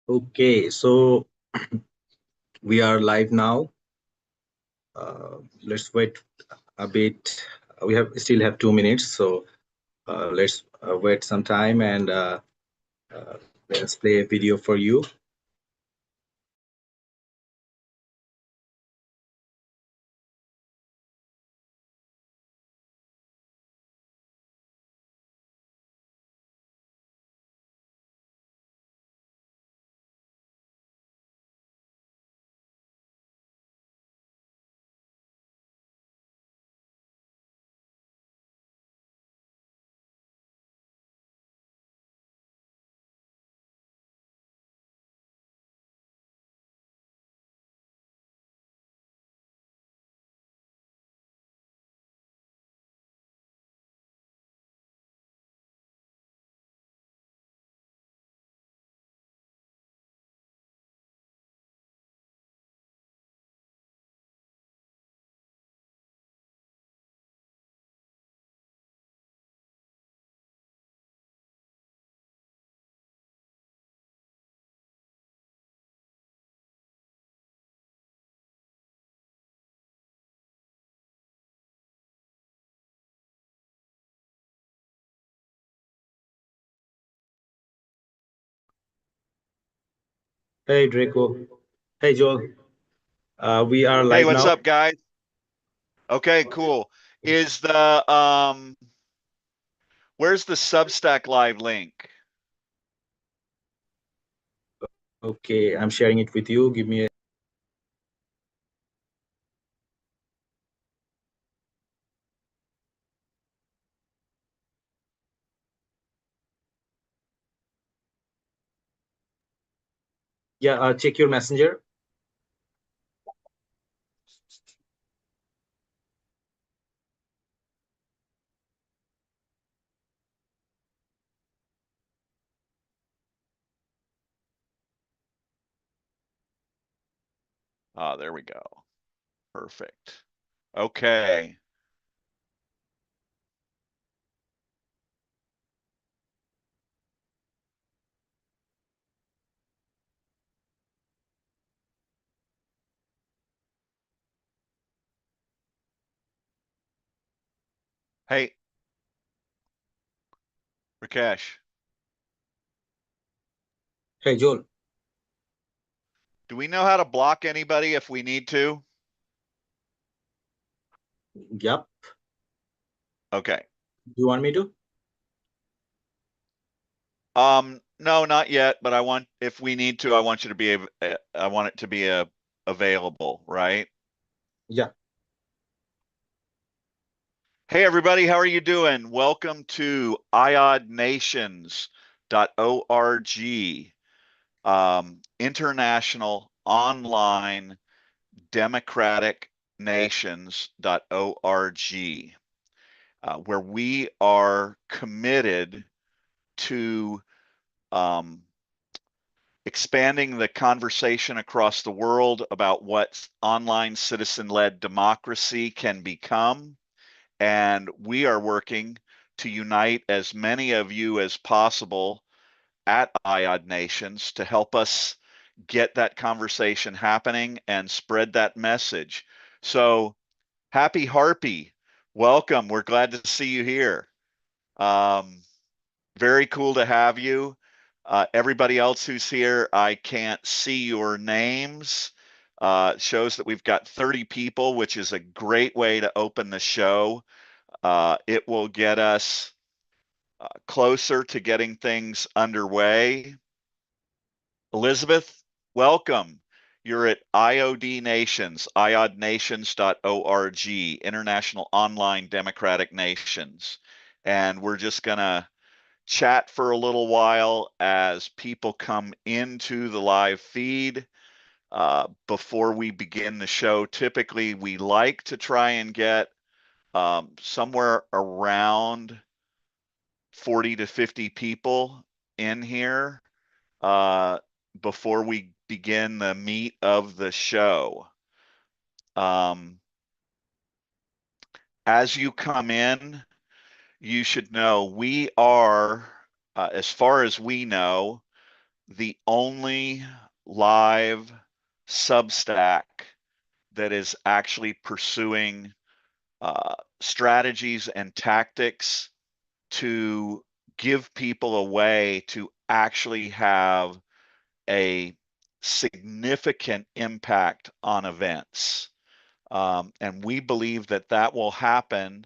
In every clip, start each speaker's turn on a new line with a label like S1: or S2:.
S1: Okay, so we are live now. Let's wait a bit. We have still have 2 minutes, so let's wait some time and uh, let's play a video for you. Hey Draco. Hey Joel. We are
S2: Hey,
S1: live
S2: what's
S1: now.
S2: up, guys? Okay, cool. Is the where's the Substack live link?
S1: Okay, I'm sharing it with you. Give me a yeah. Check your messenger.
S2: Ah, there we go. Perfect. Okay. Hey, Rakesh,
S1: Hey Joel.
S2: do we know how to block anybody if we need to?
S1: Yep.
S2: Okay.
S1: Do you want me to?
S2: No, not yet, but I want if we need to, I want you to be I want it to be available, right?
S1: Yeah.
S2: Hey everybody, how are you doing? Welcome to iodnations.org, International Online Democratic Nations.org, where we are committed to um, expanding the conversation across the world about what online citizen-led democracy can become. And we are working to unite as many of you as possible at IOD Nations to help us get that conversation happening and spread that message. So, happy Harpy, welcome. We're glad to see you here. Um, Very cool to have you. Everybody else who's here, I can't see your names. Shows that we've got 30 people, which is a great way to open the show. It will get us closer to getting things underway. Elizabeth, welcome. You're at IOD Nations, iodnations.org, International Online Democratic Nations. And we're just going to chat for a little while as people come into the live feed. Before we begin the show, typically we like to try and get somewhere around 40 to 50 people in here uh, before we begin the meat of the show. Um, as you come in, you should know we are, as far as we know, the only live Substack that is actually pursuing strategies and tactics to give people a way to actually have a significant impact on events. And we believe that that will happen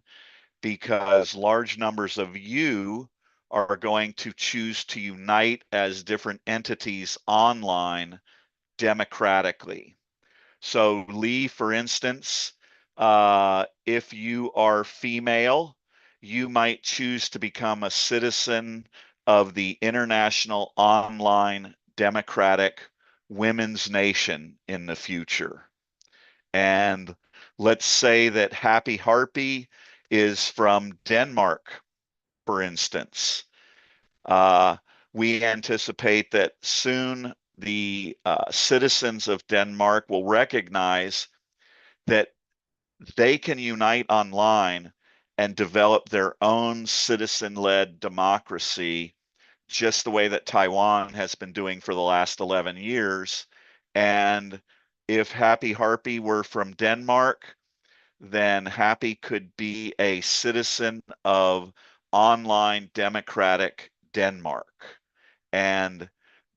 S2: because large numbers of you are going to choose to unite as different entities online democratically. So, Lee, for instance, if you are female, you might choose to become a citizen of the International Online Democratic Women's Nation in the future. And let's say that Happy Harpy is from Denmark, for instance. Uh, we anticipate that soon the citizens of Denmark will recognize that they can unite online and develop their own citizen-led democracy, just the way that Taiwan has been doing for the last 11 years. And if Happy Harpy were from Denmark, then Happy could be a citizen of online democratic Denmark. And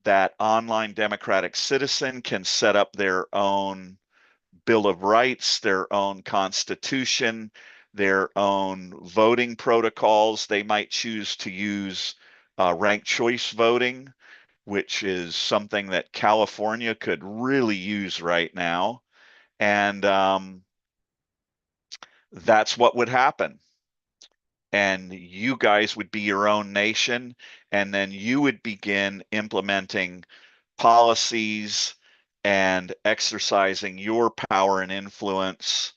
S2: that online democratic citizen can set up their own Bill of Rights, their own constitution, their own voting protocols. They might choose to use ranked choice voting, which is something that California could really use right now. And that's what would happen. And you guys would be your own nation, and then you would begin implementing policies and exercising your power and influence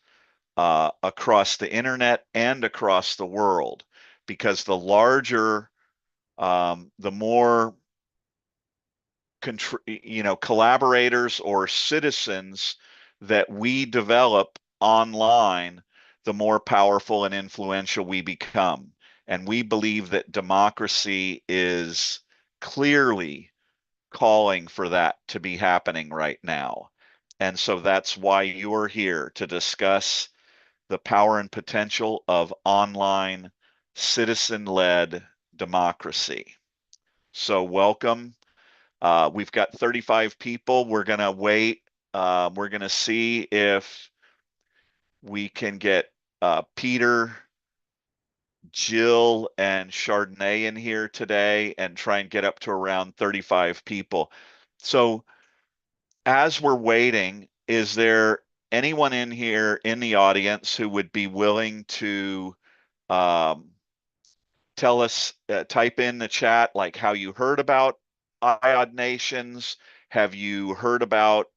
S2: across the internet and across the world. Because the larger, the more collaborators or citizens that we develop online, the more powerful and influential we become. And we believe that democracy is clearly calling for that to be happening right now. And so that's why you're here to discuss the power and potential of online citizen-led democracy. So welcome. We've got 35 people. We're going to wait. We're going to see if we can get Peter, Jill, and Chardonnay in here today and try and get up to around 35 people. So as we're waiting, is there anyone in here in the audience who would be willing to um, tell us, type in the chat, like how you heard about IOD Nations? Have you heard about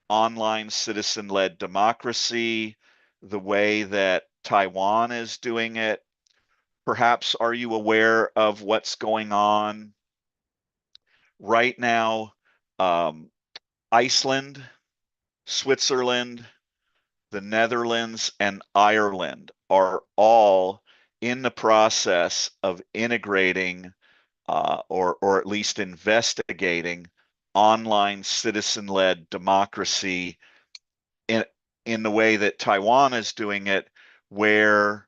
S2: online citizen-led democracy, the way that Taiwan is doing it? Perhaps are you aware of what's going on right now? Iceland, Switzerland, the Netherlands, and Ireland are all in the process of integrating or at least investigating online citizen-led democracy in in the way that Taiwan is doing it, where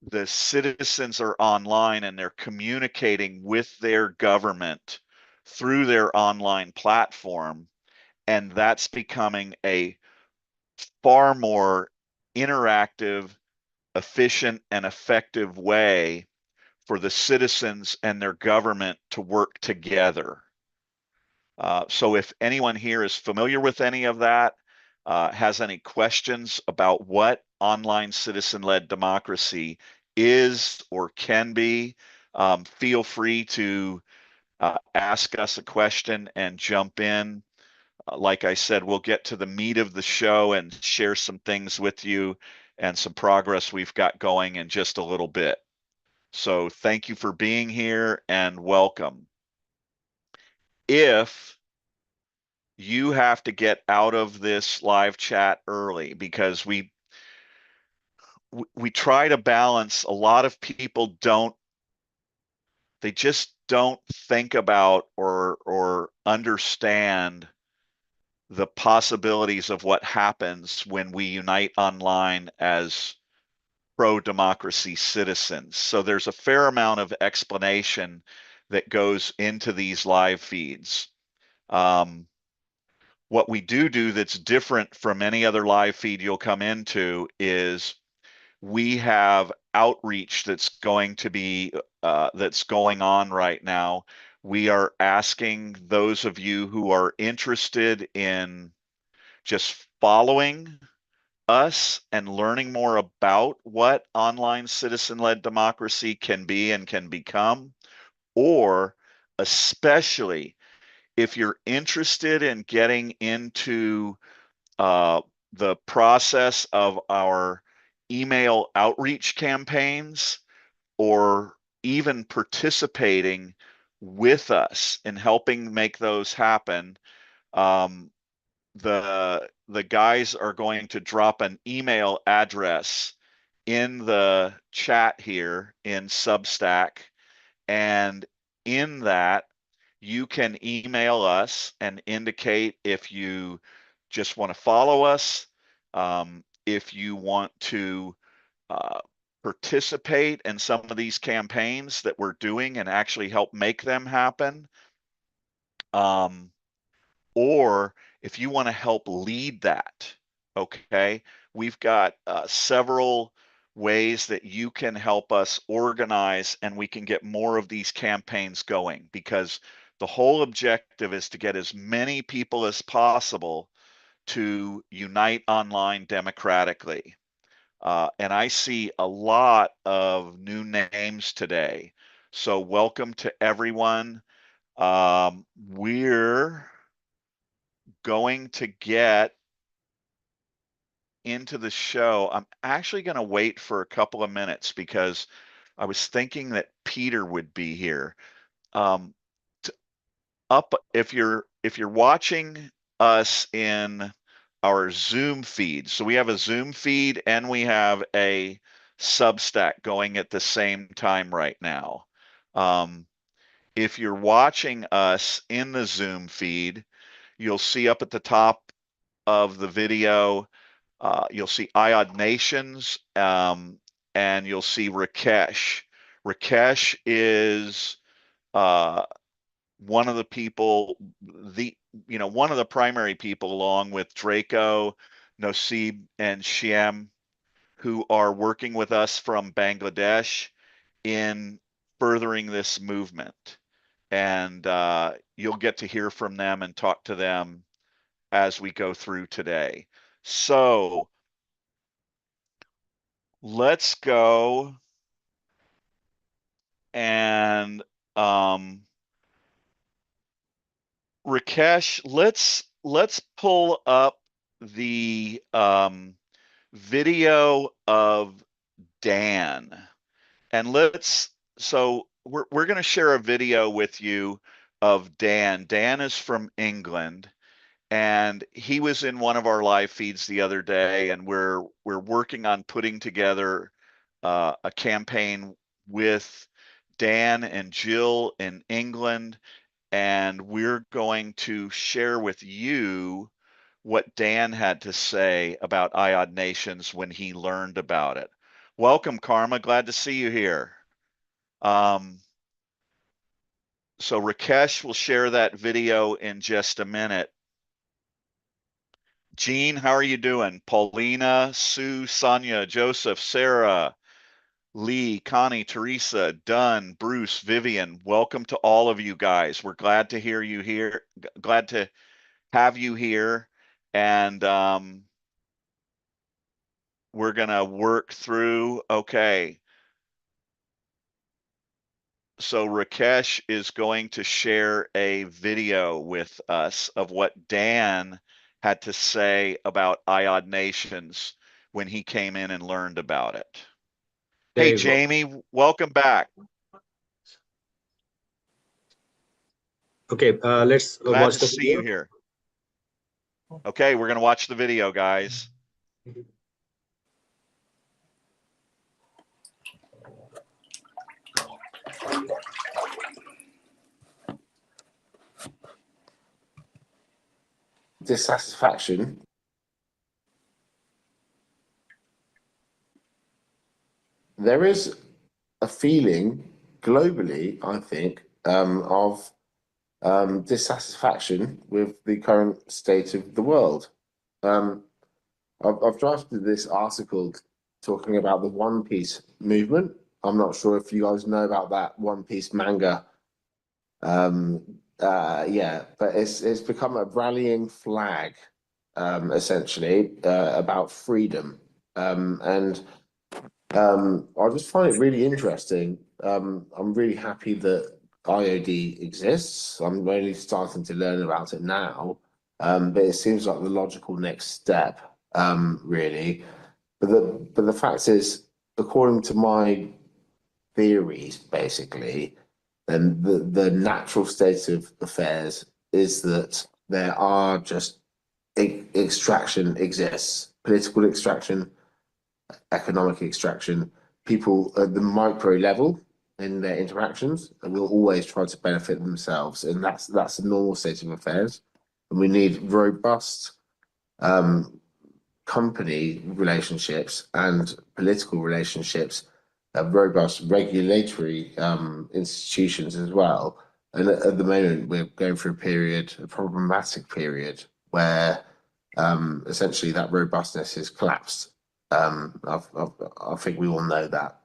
S2: the citizens are online and they're communicating with their government through their online platform, and that's becoming a far more interactive, efficient, and effective way for the citizens and their government to work together. So if anyone here is familiar with any of that, has any questions about what online citizen-led democracy is or can be, feel free to ask us a question and jump in. Like I said, we'll get to the meat of the show and share some things with you and some progress we've got going in just a little bit. So thank you for being here and welcome. If you have to get out of this live chat early, because we try to balance, a lot of people don't, they just don't think about or understand the possibilities of what happens when we unite online as pro-democracy citizens. So there's a fair amount of explanation that goes into these live feeds. What we do that's different from any other live feed you'll come into is we have outreach that's going to be that's going on right now. We are asking those of you who are interested in just following us and learning more about what online citizen-led democracy can be and can become, or especially if you're interested in getting into the process of our email outreach campaigns, or even participating with us in helping make those happen, the guys are going to drop an email address in the chat here in Substack, and in that you can email us and indicate if you just want to follow us, if you want to participate in some of these campaigns that we're doing and actually help make them happen, or if you want to help lead that. Okay, we've got several ways that you can help us organize, and we can get more of these campaigns going, because the whole objective is to get as many people as possible to unite online democratically. And I see a lot of new names today. So welcome to everyone. We're going to get into the show. I'm actually going to wait for a couple of minutes because I was thinking that Peter would be here. Um, if you're watching us in our Zoom feed, so we have a Zoom feed and we have a Substack going at the same time right now. If you're watching us in the Zoom feed, you'll see up at the top of the video, you'll see IOD Nations, and you'll see Rakesh. Rakesh is one of the people, one of the primary people, along with Draco, Nosib, and Shyam, who are working with us from Bangladesh in furthering this movement. And you'll get to hear from them and talk to them as we go through today. So let's go and Rakesh, let's pull up the video of Dan, and we're going to share a video with you of Dan. Dan is from England, and he was in one of our live feeds the other day, and we're working on putting together a campaign with Dan and Jill in England, and we're going to share with you what Dan had to say about IOD Nations when he learned about it. Welcome, Karma. Glad to see you here. So Rakesh will share that video in just a minute. Jean, how are you doing? Paulina, Sue, Sonia, Joseph, Sarah, Lee, Connie, Teresa, Dunn, Bruce, Vivian, welcome to all of you guys. We're glad to hear you here. Glad to have you here. And we're going to work through. Okay. So Rakesh is going to share a video with us of what Dan had to say about IOD Nations when he came in and learned about it.
S1: There
S2: Hey,
S1: you go.
S2: Jamie, welcome back.
S1: Okay, let's
S2: Glad
S1: watch
S2: to
S1: the
S2: see you
S1: video.
S2: here. Okay, we're going to watch the video, guys.
S3: dissatisfaction, there is a feeling globally, I think, of dissatisfaction with the current state of the world. Um, I've drafted this article talking about the One Piece movement. I'm not sure if you guys know about that One Piece manga. Um, yeah, but it's become a rallying flag, essentially, about freedom. And I just find it really interesting. I'm really happy that IOD exists. I'm only starting to learn about it now, but it seems like the logical next step, really. But the fact is, according to my theories, basically, then the natural state of affairs is that there are just extraction exists, political extraction, economic extraction. People at the micro level in their interactions will always try to benefit themselves, and that's the normal state of affairs. And we need robust um, company relationships and political relationships, robust regulatory institutions as well. And at the moment, we're going through a problematic period, where essentially that robustness is collapsed. I think we all know that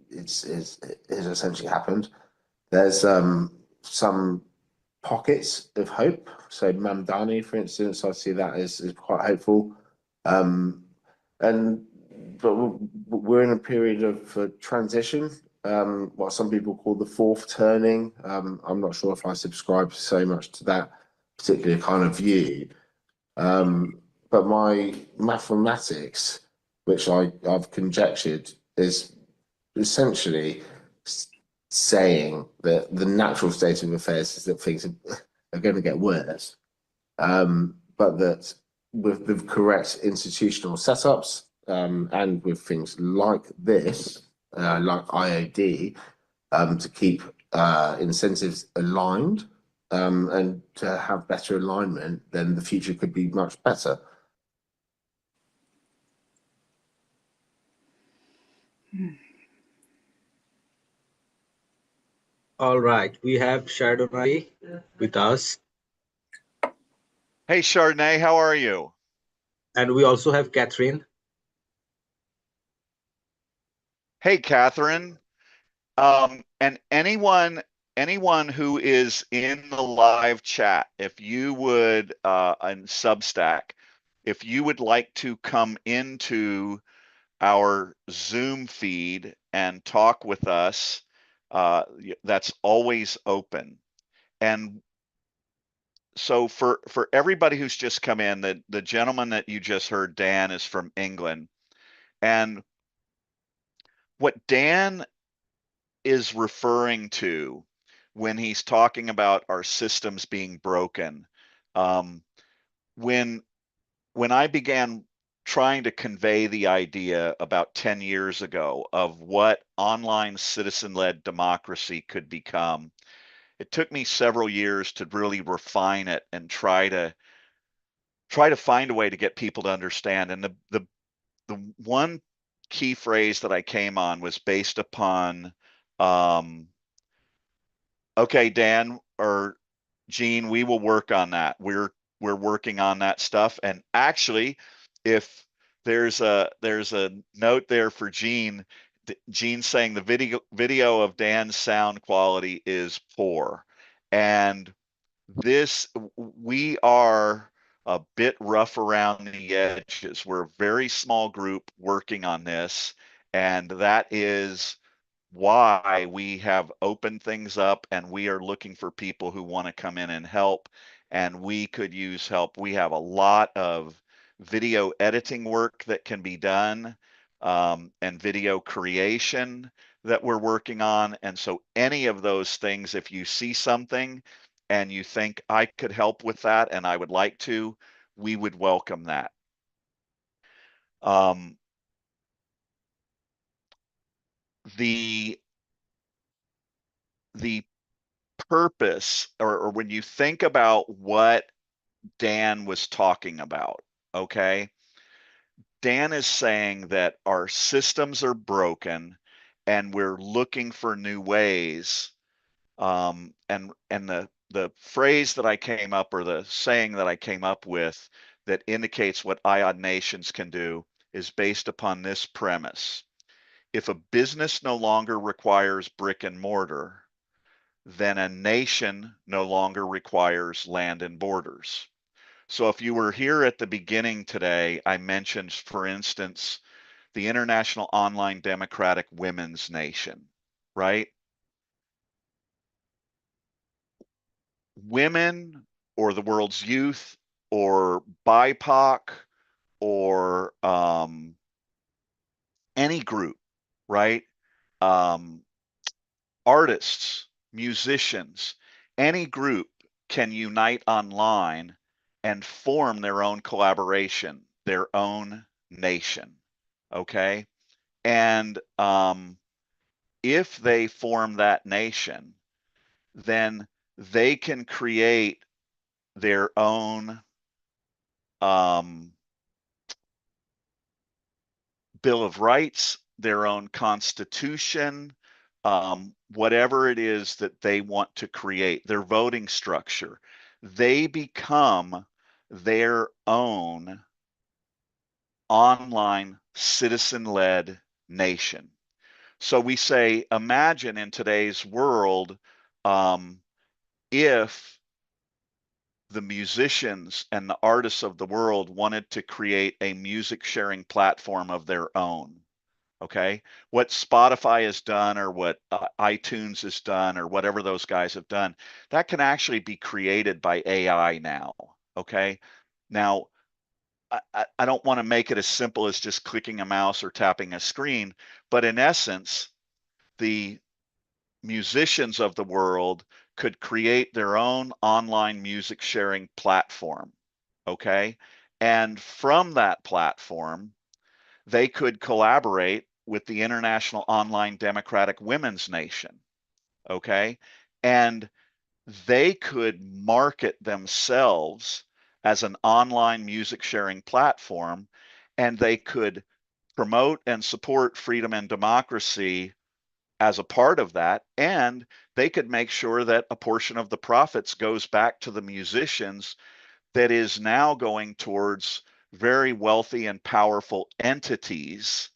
S3: it's essentially happened. There's some pockets of hope. So Mamdani, for instance, I see that as quite hopeful. Um, and but we're in a period of transition, what some people call the fourth turning. I'm not sure if I subscribe so much to that particular kind of view. But my mathematics, which I've conjectured, is essentially saying that the natural state of affairs is that things are going to get worse, but that with the correct institutional setups, and with things like this, like IOD, to keep incentives aligned, and to have better alignment, then the future could be much better.
S1: All right, we have Chardonnay with us,
S2: Hey, Chardonnay, how are you?
S1: and we also have Catherine.
S2: Hey, Catherine. And anyone who is in the live chat, if you would, on Substack, if you would like to come into our Zoom feed and talk with us, that's always open. And so for everybody who's just come in, the gentleman that you just heard, Dan, is from England. And what Dan is referring to when he's talking about our systems being broken, um, when when I began trying to convey the idea about 10 years ago of what online citizen-led democracy could become, it took me several years to really refine it and try to find a way to get people to understand. And the one key phrase that I came on was based upon, okay, Dan or Gene, we will work on that. We're working on that stuff. And actually, if there's a note there for Gene, Gene saying the video of Dan's sound quality is poor. And this, we are a bit rough around the edges. We're a very small group working on this, and that is why we have opened things up, and we are looking for people who want to come in and help, and we could use help. We have a lot of video editing work that can be done, and video creation that we're working on. And so any of those things, if you see something and you think I could help with that and I would like to, we would welcome that. Um, the the purpose, or when you think about what Dan was talking about, okay? Dan is saying that our systems are broken and we're looking for new ways. And the phrase that I came up, or the saying that I came up with, that indicates what IOD nations can do is based upon this premise. If a business no longer requires brick and mortar, then a nation no longer requires land and borders. So if you were here at the beginning today, I mentioned, for instance, the International Online Democratic Women's Nation, right? Women, or the world's youth, or BIPOC, or any group, right? Um, Artists, musicians, any group can unite online and form their own collaboration, their own nation. Okay. And if they form that nation, then they can create their own Bill of Rights, their own constitution, whatever it is that they want to create, their voting structure. They become their own online citizen-led nation. So we say, imagine in today's world, if the musicians and the artists of the world wanted to create a music sharing platform of their own. Okay, what Spotify has done, or what iTunes has done, or whatever those guys have done, that can actually be created by AI now. Okay, now I don't want to make it as simple as just clicking a mouse or tapping a screen, but in essence, the musicians of the world could create their own online music sharing platform. Okay, and from that platform, they could collaborate with the International Online Democratic Women's Nation. Okay, and they could market themselves as an online music sharing platform, and they could promote and support freedom and democracy as a part of that, and they could make sure that a portion of the profits goes back to the musicians, that is now going towards very wealthy and powerful entities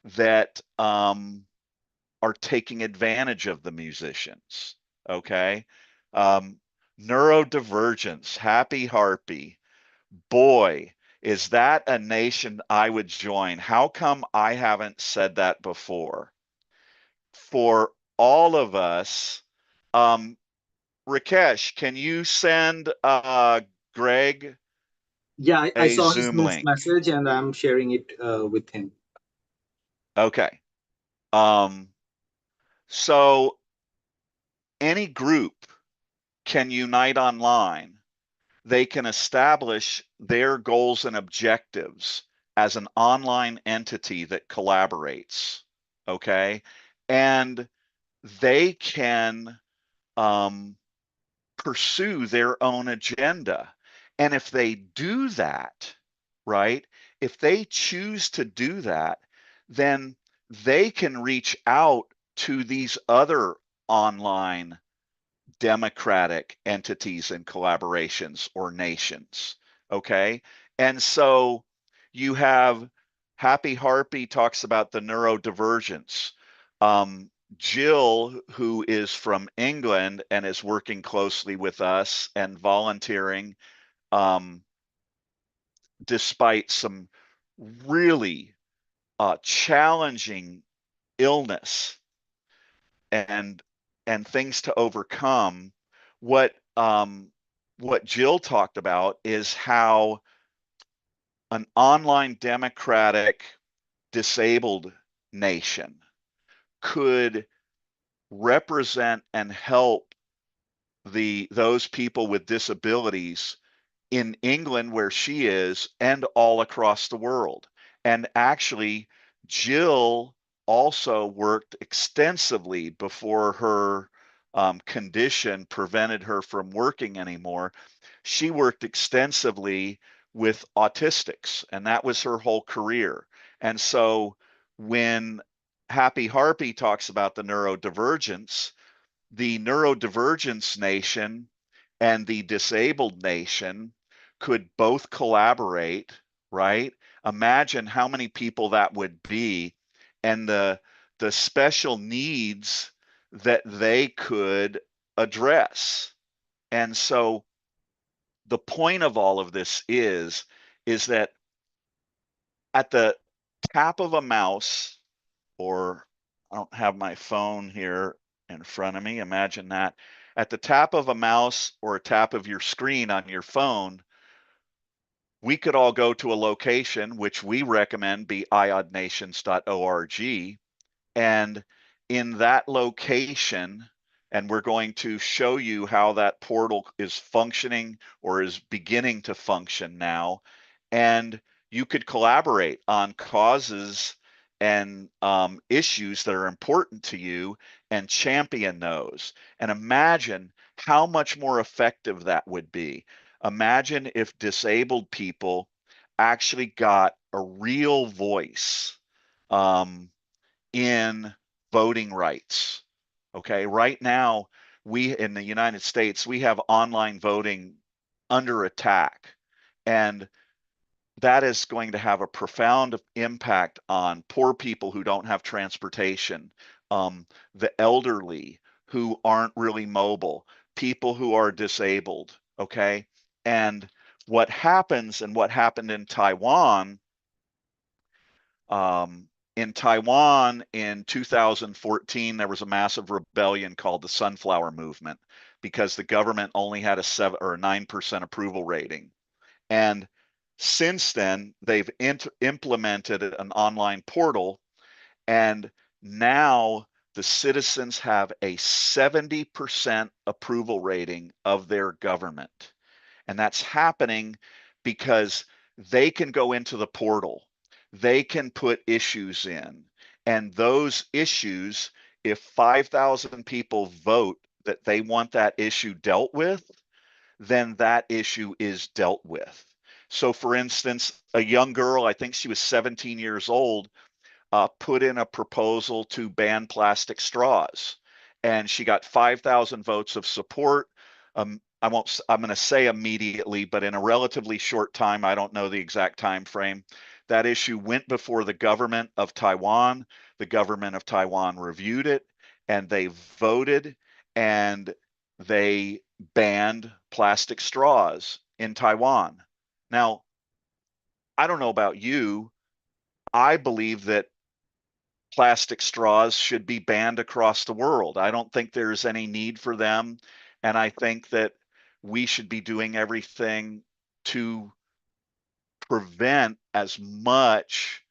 S2: that are taking advantage of the musicians. Okay. Um, Neurodivergence, Happy Harpy. Boy, is that a nation I would join. How come I haven't said that before? For all of us, Rakesh, can you send Greg
S1: Yeah, I
S2: a
S1: saw his
S2: Zoom link?
S1: message and I'm sharing it with him.
S2: Okay. Um, so any group can unite online. They can establish their goals and objectives as an online entity that collaborates. Okay. And they can pursue their own agenda. And if they do that, right, if they choose to do that, then they can reach out to these other online democratic entities and collaborations or nations. Okay. And so you have Happy Harpy talks about the neurodivergence. Jill, who is from England and is working closely with us and volunteering, despite some really challenging illness and things to overcome. What what Jill talked about is how an online democratic disabled nation could represent and help those people with disabilities in England, where she is, and all across the world. And actually, Jill also worked extensively before her condition prevented her from working anymore, she worked extensively with autistics, and that was her whole career. And so when Happy Harpy talks about the neurodivergence nation and the disabled nation could both collaborate, right? Imagine how many people that would be, and the special needs that they could address. And so the point of all of this is that at the tap of a mouse, or I don't have my phone here in front of me, imagine that. At the tap of a mouse or a tap of your screen on your phone, we could all go to a location, which we recommend be iodnations.org. And in that location, and we're going to show you how that portal is functioning or is beginning to function now. And you could collaborate on causes and issues that are important to you and champion those. And imagine how much more effective that would be. Imagine if disabled people actually got a real voice in voting rights. Okay, right now, we in the United States, we have online voting under attack. And that is going to have a profound impact on poor people who don't have transportation, the elderly who aren't really mobile, people who are disabled. Okay. And what happens and what happened in Taiwan in 2014, there was a massive rebellion called the Sunflower Movement because the government only had a 7 or a 9% approval rating. And since then, they've implemented an online portal, and now the citizens have a 70% approval rating of their government. And that's happening because they can go into the portal, they can put issues in, and those issues, if 5,000 people vote that they want that issue dealt with, then that issue is dealt with. So, for instance, a young girl, I think she was 17 years old, put in a proposal to ban plastic straws, and she got 5,000 votes of support. I'm going to say immediately, but in a relatively short time, I don't know the exact time frame. That issue went before the government of Taiwan. The government of Taiwan reviewed it, and they voted, and they banned plastic straws in Taiwan. Now, I don't know about you. I believe that plastic straws should be banned across the world. I don't think there's any need for them. And I think that we should be doing everything to prevent as much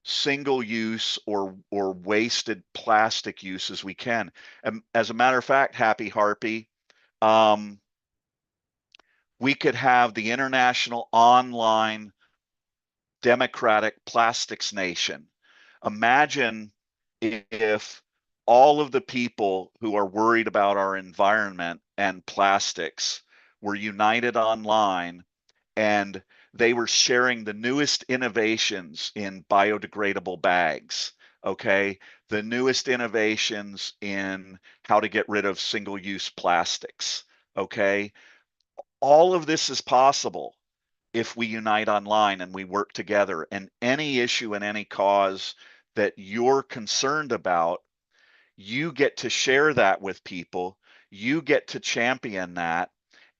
S2: single use or wasted plastic use as we can. And as a matter of fact, Happy Harpy, we could have the International Online Democratic Plastics Nation. Imagine if all of the people who are worried about our environment and plastics were united online, and they were sharing the newest innovations in biodegradable bags, okay? The newest innovations in how to get rid of single-use plastics, okay? All of this is possible if we unite online and we work together. And any issue and any cause that you're concerned about, you get to share that with people. You get to champion that.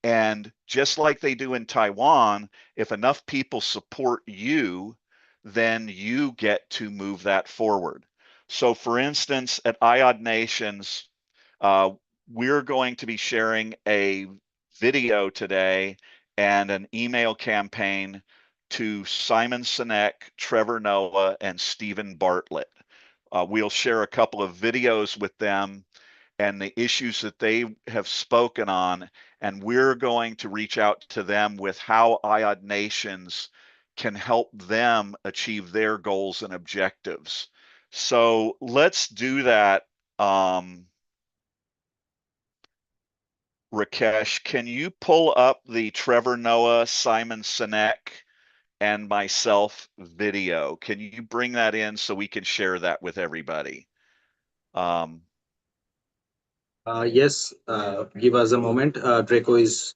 S2: And just like they do in Taiwan, if enough people support you, then you get to move that forward. So, for instance, at IOD Nations, uh, we're going to be sharing a video today and an email campaign to Simon Sinek, Trevor Noah, and Stephen Bartlett. We'll share a couple of videos with them and the issues that they have spoken on, and we're going to reach out to them with how IOD Nations can help them achieve their goals and objectives. So let's do that. Rakesh, can you pull up the Trevor Noah, Simon Sinek, and myself video? Can you bring that in so we can share that with everybody?
S1: Yes, give us a moment. Draco is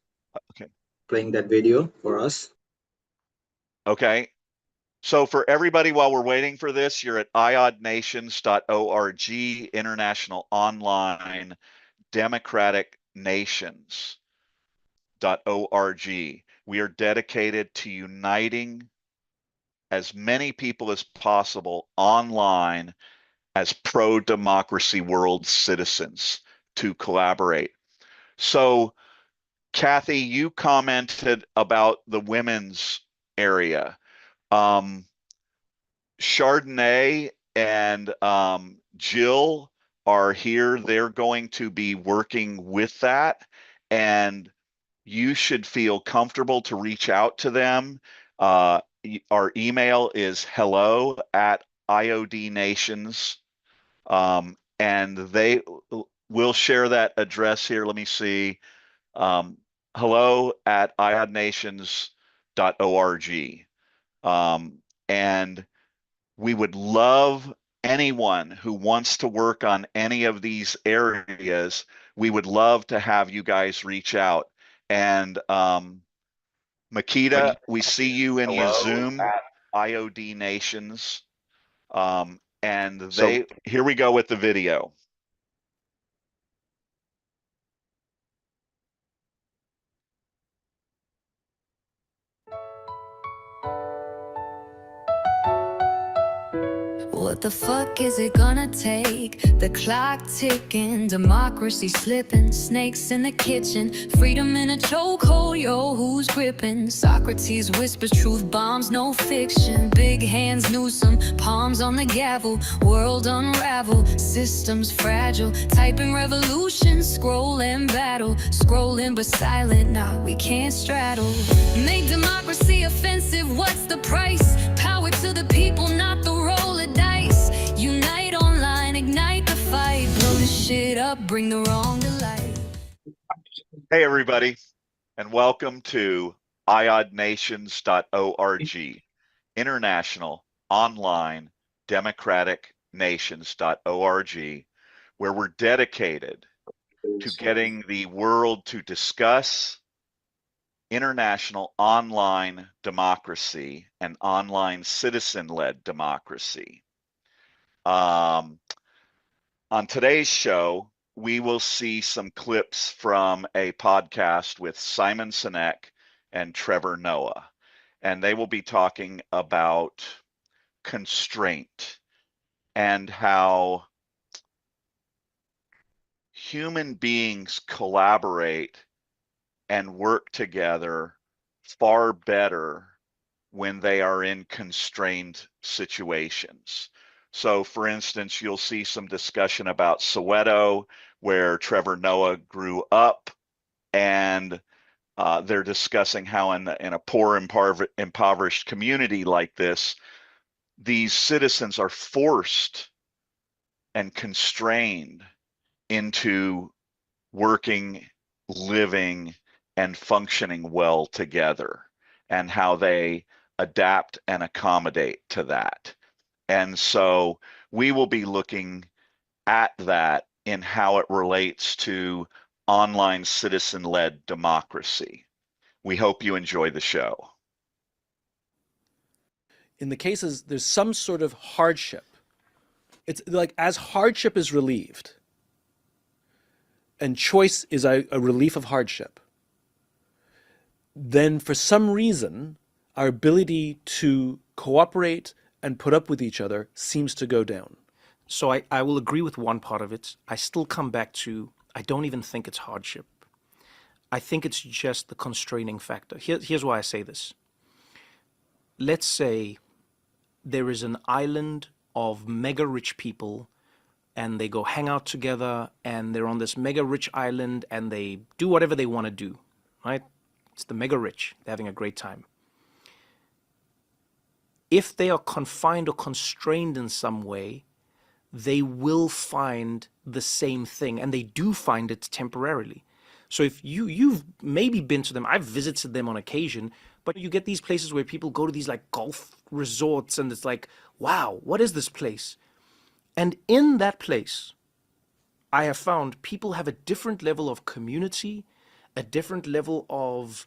S2: Okay.
S1: playing that video for us.
S2: Okay. So for everybody, while we're waiting for this, you're at iodnations.org, International Online Democratic Nations.org. We are dedicated to uniting as many people as possible online as pro-democracy world citizens to collaborate. So, Kathy, you commented about the women's area. Chardonnay and Jill are here. They're going to be working with that, and you should feel comfortable to reach out to them. Our email is hello@IODnations, and they will share that address here. Let me see. hello@iodnations.org. And we would love anyone who wants to work on any of these areas. We would love to have you guys reach out. And Makita, we see you in your Zoom, IOD Nations. And here we go with the video.
S4: What the fuck is it gonna take? The clock ticking, democracy slipping, snakes in the kitchen, freedom in a chokehold, yo, who's gripping? Socrates whispers truth bombs, no fiction. Big hands Newsom, palms on the gavel, world unravel, systems fragile, typing revolution, scrolling battle, scrolling but silent, nah, we can't straddle. Make democracy offensive, what's the price? Power to the people, not the roll of dice. Unite online, ignite the fight, blow the shit up, bring the wrong to light.
S2: Hey, everybody, and welcome to iodnations.org, International Online Democratic Nations.org, where we're dedicated to getting the world to discuss international online democracy and online citizen-led democracy. On today's show, we will see some clips from a podcast with Simon Sinek and Trevor Noah, and they will be talking about constraint and how human beings collaborate and work together far better when they are in constrained situations. So, for instance, you'll see some discussion about Soweto, where Trevor Noah grew up, and they're discussing how in a poor, impoverished community like this, these citizens are forced and constrained into working, living, and functioning well together, and how they adapt and accommodate to that. And so we will be looking at that in how it relates to online citizen-led democracy. We hope you enjoy the show.
S5: In the cases, there's some sort of hardship. It's like as hardship is relieved, and choice is a relief of hardship, then for some reason, our ability to cooperate and put up with each other seems to go down.
S6: So I will agree with one part of it. I still come back to, I don't even think it's hardship. I think it's just the constraining factor. Here's why I say this. Let's say there is an island of mega rich people, and they go hang out together, and they're on this mega rich island, and they do whatever they want to do, right? It's the mega rich. They're having a great time. If they are confined or constrained in some way, they will find the same thing, and they do find it temporarily. So if you've maybe been to them, I've visited them on occasion, but you get these places where people go to these like golf resorts and it's like, wow, what is this place? And in that place, I have found people have a different level of community, a different level of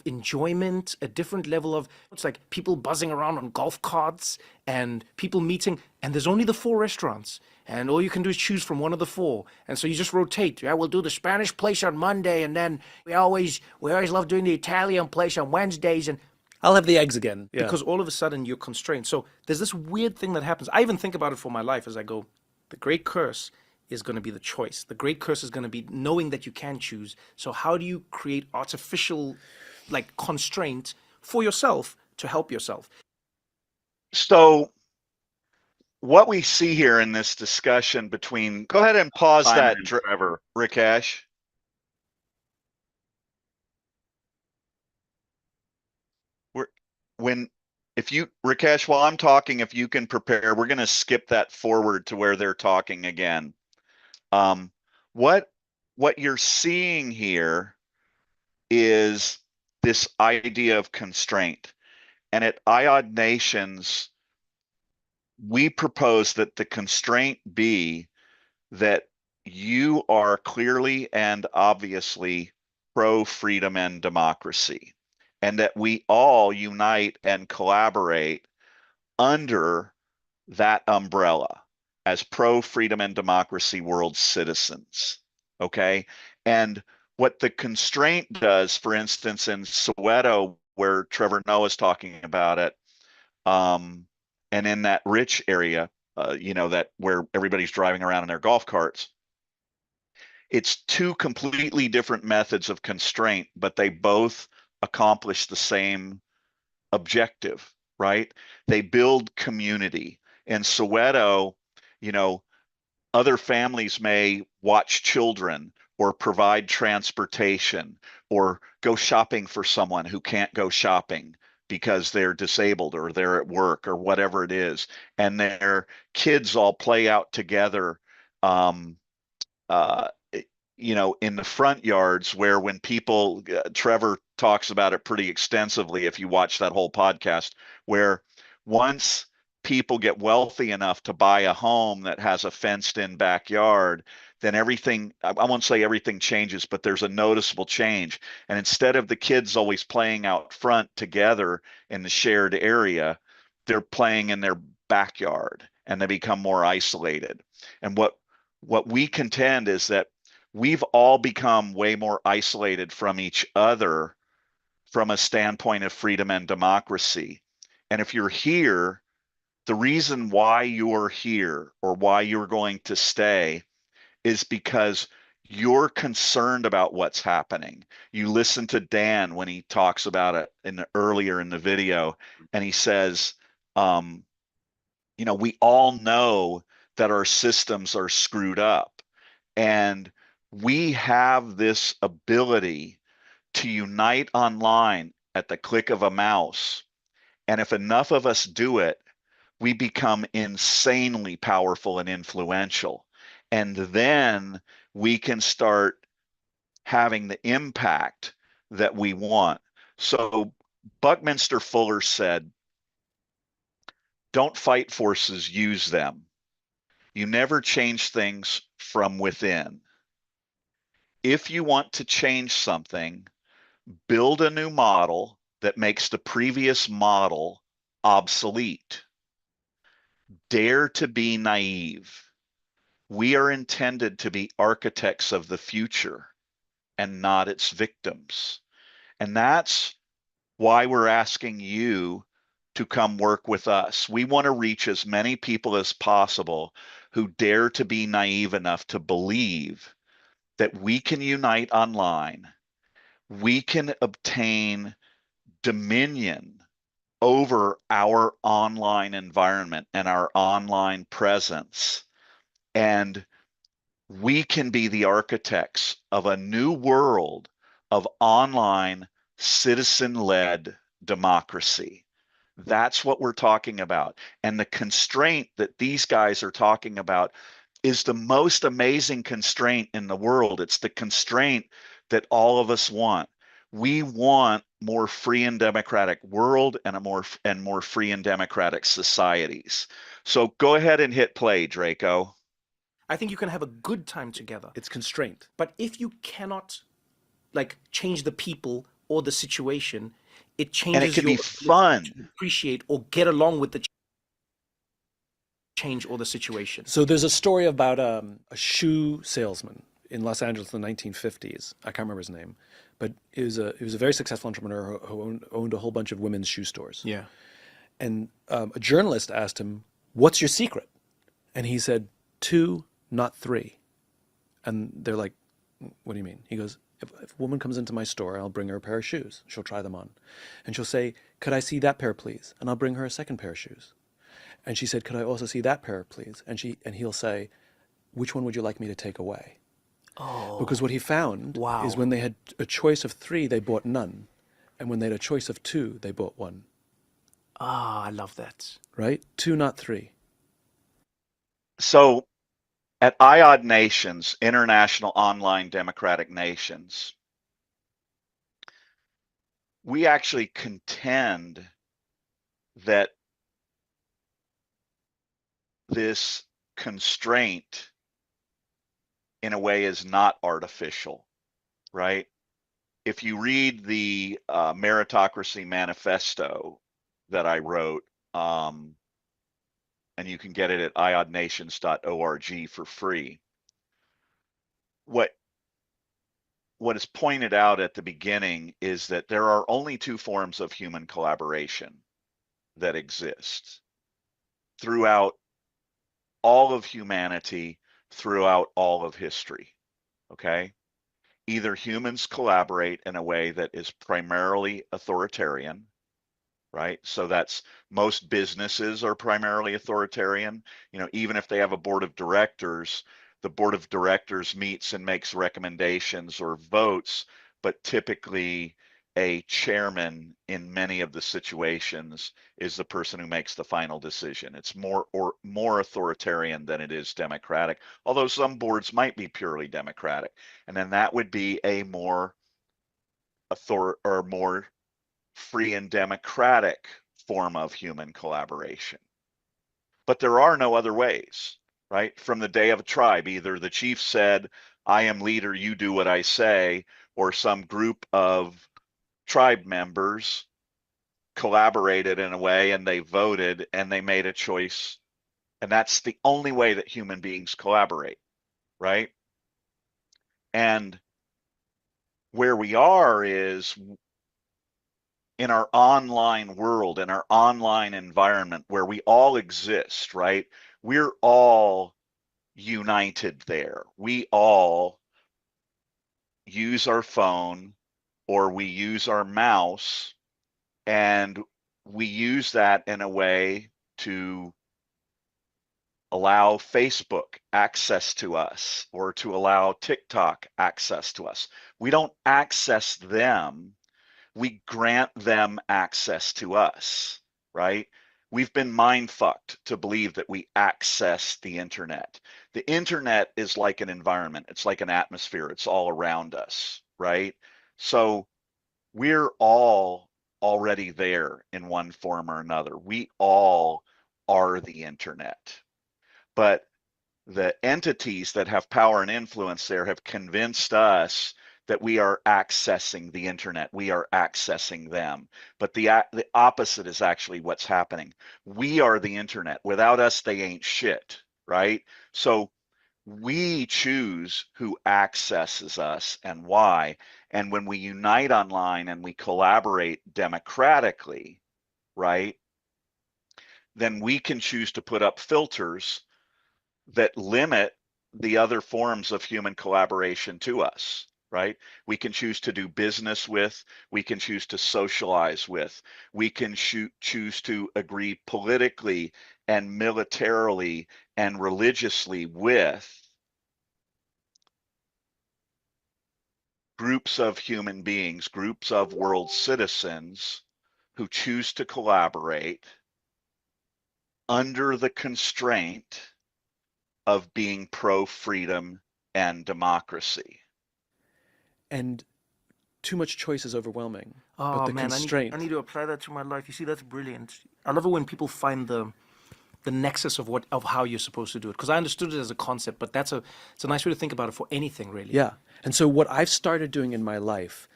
S6: enjoyment, a different level of, it's like people buzzing around on golf carts and people meeting, and there's only the 4 restaurants, and all you can do is choose from one of the 4, and so you just rotate. Yeah, we'll do the Spanish place on Monday, and then we always love doing the Italian place on Wednesdays, and
S5: I'll have the eggs again. Yeah.
S6: because all of a sudden you're constrained. So there's this weird thing that happens. I even think about it for my life as I go, the great curse is going to be the choice. The great curse is going to be knowing that you can choose. So how do you create artificial like constraint for yourself to help yourself?
S2: So what we see here in this discussion between, go ahead and pause
S7: Simon
S2: that,
S7: and Trevor.
S2: Rakesh. Rakesh, while I'm talking, if you can prepare, we're going to skip that forward to where they're talking again. What you're seeing here is this idea of constraint. And at IOD Nations, we propose that the constraint be that you are clearly and obviously pro-freedom and democracy, and that we all unite and collaborate under that umbrella as pro-freedom and democracy world citizens, okay? And what the constraint does, for instance, in Soweto, where Trevor Noah is talking about it, and in that rich area, that where everybody's driving around in their golf carts, it's 2 completely different methods of constraint, but they both accomplish the same objective, right? They build community. In Soweto, other families may watch children or provide transportation or go shopping for someone who can't go shopping because they're disabled or they're at work or whatever it is. And their kids all play out together, uh, in the front yards, where when people, Trevor talks about it pretty extensively if you watch that whole podcast, where once people get wealthy enough to buy a home that has a fenced in backyard, then everything, I won't say everything changes, but there's a noticeable change. And instead of the kids always playing out front together in the shared area, they're playing in their backyard and they become more isolated. And what we contend is that we've all become way more isolated from each other from a standpoint of freedom and democracy. And if you're here, the reason why you're here or why you're going to stay is because you're concerned about what's happening. You listen to Dan when he talks about it earlier in the video, and he says, we all know that our systems are screwed up, and we have this ability to unite online at the click of a mouse. And if enough of us do it, we become insanely powerful and influential. And then we can start having the impact that we want. So Buckminster Fuller said, don't fight forces, use them. You never change things from within. If you want to change something, build a new model that makes the previous model obsolete. Dare to be naive. We are intended to be architects of the future and not its victims. And that's why we're asking you to come work with us. We want to reach as many people as possible who dare to be naive enough to believe that we can unite online. We can obtain dominion over our online environment and our online presence. And we can be the architects of a new world of online citizen-led democracy. That's what we're talking about. And the constraint that these guys are talking about is the most amazing constraint in the world. It's the constraint that all of us want. We want more free and democratic world and more free and democratic societies. So go ahead and hit play, Draco.
S6: I think you can have a good time together.
S5: It's constraint.
S6: But if you cannot like change the people or the situation, it
S2: And it
S6: changes
S2: can
S6: your
S2: be
S6: ability
S2: fun.
S6: to appreciate or get along with the change or the situation.
S5: So there's a story about a shoe salesman in Los Angeles in the 1950s. I can't remember his name, but he was a very successful entrepreneur who owned a whole bunch of women's shoe stores.
S6: Yeah.
S5: And a journalist asked him, "What's your secret?" And he said, 2, not 3. And they're like, "What do you mean?" He goes, if a woman comes into my store, I'll bring her a pair of shoes. She'll try them on. And she'll say, "Could I see that pair, please?" And I'll bring her a second pair of shoes. And she said, "Could I also see that pair, please?" And he'll say, "Which one would you like me to take away?"
S6: Oh.
S5: Because what he found
S6: Wow.
S5: is when they had a choice of 3, they bought none. And when they had a choice of 2, they bought 1.
S6: Ah, I love that.
S5: Right? 2, not 3.
S2: So at IOD Nations, International Online Democratic Nations, we actually contend that this constraint in a way is not artificial, right? If you read the Meritocracy Manifesto that I wrote, and you can get it at iodnations.org for free, what is pointed out at the beginning is that there are only 2 forms of human collaboration that exist throughout all of humanity, throughout all of history, okay? Either humans collaborate in a way that is primarily authoritarian, right? So that's most businesses are primarily authoritarian. You know, even if they have a board of directors, the board of directors meets and makes recommendations or votes, but typically a chairman in many of the situations is the person who makes the final decision. It's more authoritarian than it is democratic, although some boards might be purely democratic. And then that would be a more more free and democratic form of human collaboration. But there are no other ways, right? From the day of a tribe, either the chief said, "I am leader, you do what I say," or some group of tribe members collaborated in a way and they voted and they made a choice. And that's the only way that human beings collaborate, right? And where we are is in our online world, in our online environment where we all exist, right? We're all united there. We all use our phone or we use our mouse, and we use that in a way to allow Facebook access to us or to allow TikTok access to us. We don't access them, we grant them access to us, right? We've been mind fucked to believe that we access the internet. The internet is like an environment, it's like an atmosphere, it's all around us, right? So we're all already there in one form or another. We all are the internet. But the entities that have power and influence there have convinced us that we are accessing the internet, we are accessing them. But the opposite is actually what's happening. We are the internet. Without us, they ain't shit, right? So we choose who accesses us and why. And when we unite online and we collaborate democratically, right, then we can choose to put up filters that limit the other forms of human collaboration to us, right? We can choose to do business with, we can choose to socialize with, we can choose to agree politically and militarily and religiously with groups of human beings, groups of world citizens who choose to collaborate under the constraint of being pro freedom and democracy.
S5: and too much choice is overwhelming. But
S6: Oh
S5: the
S6: man,
S5: constraint.
S6: I need to apply that to my life. You see, that's brilliant. I love it when people find the nexus of how you're supposed to do it. Because I understood it as a concept, but it's a nice way to think about it for anything, really.
S5: Yeah. And so what I've started doing in my life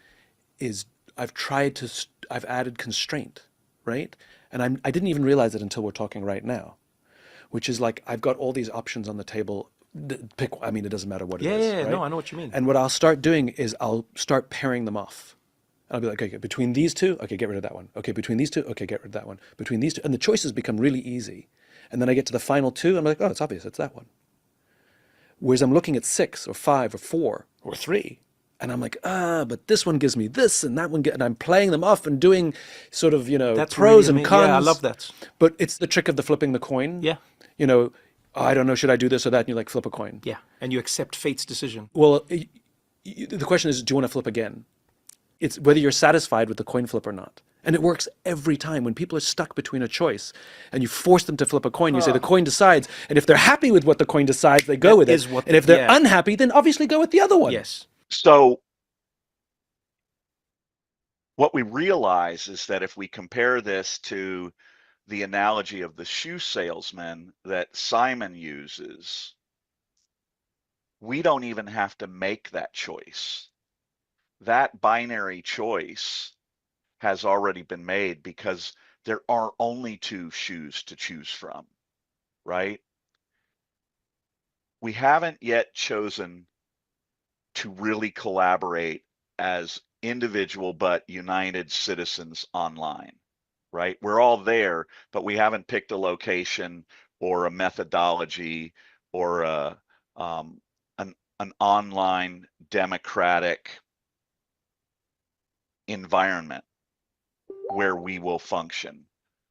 S5: is I've added constraint, right? And I didn't even realize it until we're talking right now, which is like I've got all these options on the table. Pick, I mean, it doesn't matter what it
S6: Yeah,
S5: is,
S6: yeah, yeah.
S5: right?
S6: No, I know what you mean.
S5: And what I'll start doing is I'll start pairing them off. I'll be like, okay, between these two, okay, get rid of that one. Okay, between these two, okay, get rid of that one. Between these two, and the choices become really easy. And then I get to the final two, I'm like, oh, it's obvious, it's that one. Whereas I'm looking at 6 or 5 or 4 or 3, and I'm like, but this one gives me this, and that one and I'm playing them off and doing sort of,
S6: That's
S5: pros
S6: really
S5: and cons.
S6: Yeah, I love that.
S5: But it's the trick of the flipping the coin.
S6: Yeah.
S5: Oh, I don't know, should I do this or that? And you like flip a coin.
S6: Yeah, and you accept fate's decision.
S5: Well, the question is, do you want to flip again? It's whether you're satisfied with the coin flip or not. And it works every time. When people are stuck between a choice and you force them to flip a coin, you say the coin decides. And if they're happy with what the coin decides, they go
S6: That
S5: with
S6: is
S5: it.
S6: what-
S5: And if they're
S6: yeah.
S5: unhappy, then obviously go with the other one.
S6: Yes.
S2: So what we realize is that if we compare this to the analogy of the shoe salesman that Simon uses, we don't even have to make that choice. That binary choice has already been made because there are only 2 shoes to choose from, right? We haven't yet chosen to really collaborate as individual but united citizens online, right? We're all there, but we haven't picked a location or a methodology or an online democratic environment where we will function.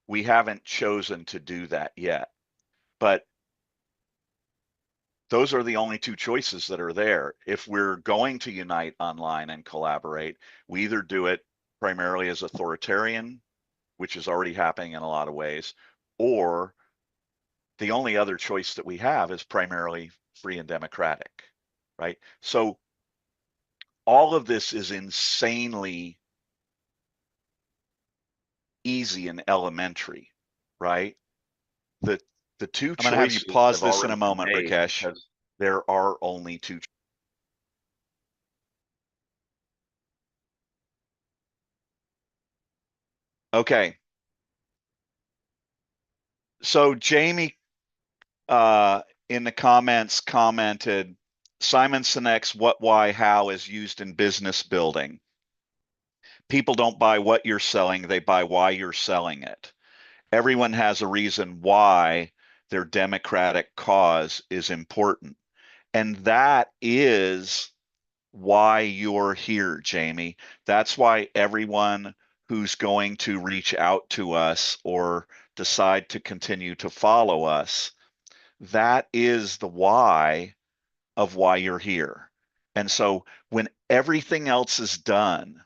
S2: We haven't chosen to do that yet, but those are the only 2 choices that are there. If we're going to unite online and collaborate, we either do it primarily as authoritarian, which is already happening in a lot of ways, or the only other choice that we have is primarily free and democratic, right? So all of this is insanely easy and elementary, right? The the 2
S5: I'm going to have you
S2: choices
S5: pause
S2: have
S5: this in a
S2: already been
S5: moment,
S2: made
S5: Rakesh.
S2: because there are only 2. Okay. So Jamie in the comments commented, Simon Sinek's What, Why, How is used in business building. People don't buy what you're selling, they buy why you're selling it. Everyone has a reason why their democratic cause is important. And that is why you're here, Jamie. That's why everyone who's going to reach out to us or decide to continue to follow us, that is the why of why you're here. And so when everything else is done,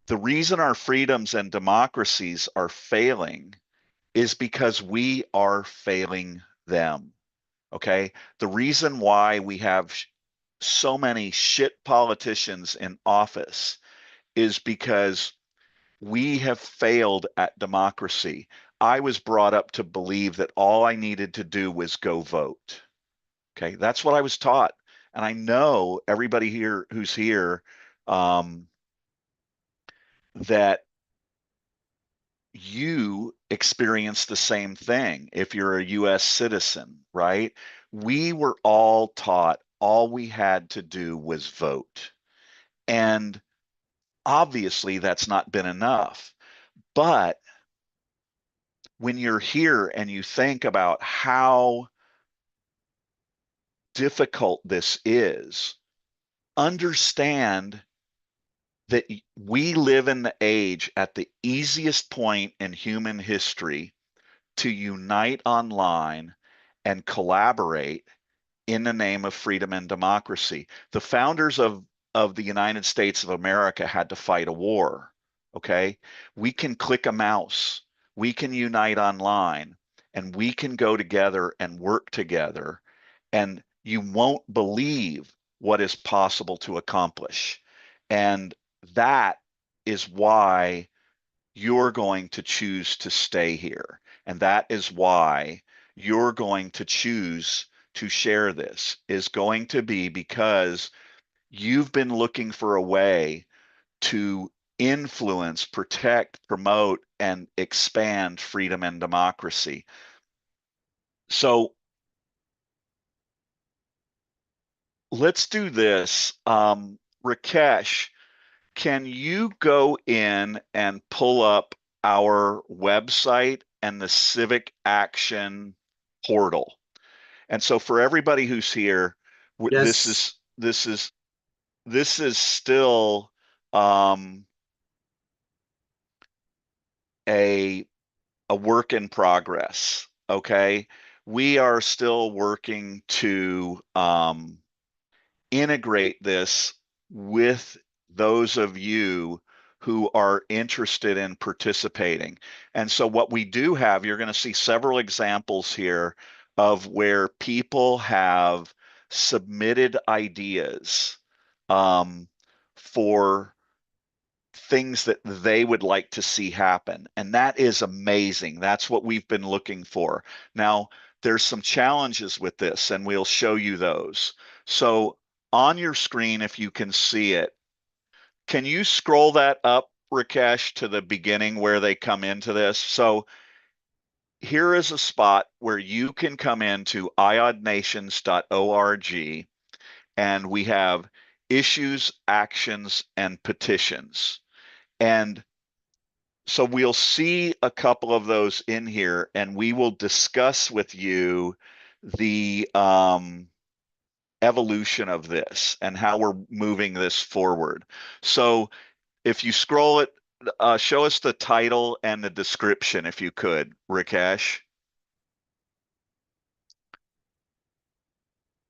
S2: the reason our freedoms and democracies are failing is because we are failing them. Okay. The reason why we have so many shit politicians in office is because we have failed at democracy. I was brought up to believe that all I needed to do was go vote. Okay. That's what I was taught. And I know everybody here who's here that you experience the same thing if you're a US citizen, right? We were all taught all we had to do was vote. And obviously that's not been enough. But when you're here and you think about how difficult this is, understand that we live in the age at the easiest point in human history to unite online and collaborate in the name of freedom and democracy. The founders of the United States of America had to fight a war. Okay. We can click a mouse, we can unite online, and we can go together and work together. And you won't believe what is possible to accomplish. And that is why you're going to choose to stay here. And that is why you're going to choose to share this, is going to be because you've been looking for a way to influence, protect, promote, and expand freedom and democracy. So let's do this. Rakesh, can you go in and pull up our website and the Civic Action portal? And so for everybody who's here, this
S1: Yes.
S2: is still a work in progress. Okay, we are still working to integrate this with those of you who are interested in participating. And so what we do have, you're going to see several examples here of where people have submitted ideas for things that they would like to see happen. And that is amazing. That's what we've been looking for. Now, there's some challenges with this, and we'll show you those. So on your screen, if you can see it, can you scroll that up, Rakesh, to the beginning where they come into this? So here is a spot where you can come into iodnations.org, and we have issues, actions, and petitions. And so we'll see a couple of those in here, and we will discuss with you the evolution of this and how we're moving this forward. So if you scroll it, show us the title and the description, if you could, Rakesh.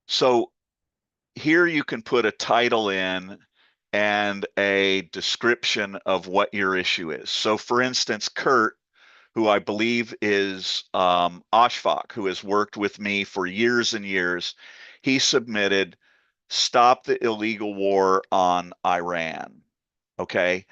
S2: So here you can put a title in and a description of what your issue is. So for instance, Kurt, who I believe is Ashfaq, who has worked with me for years and years, he submitted, "Stop the illegal war on Iran." Okay.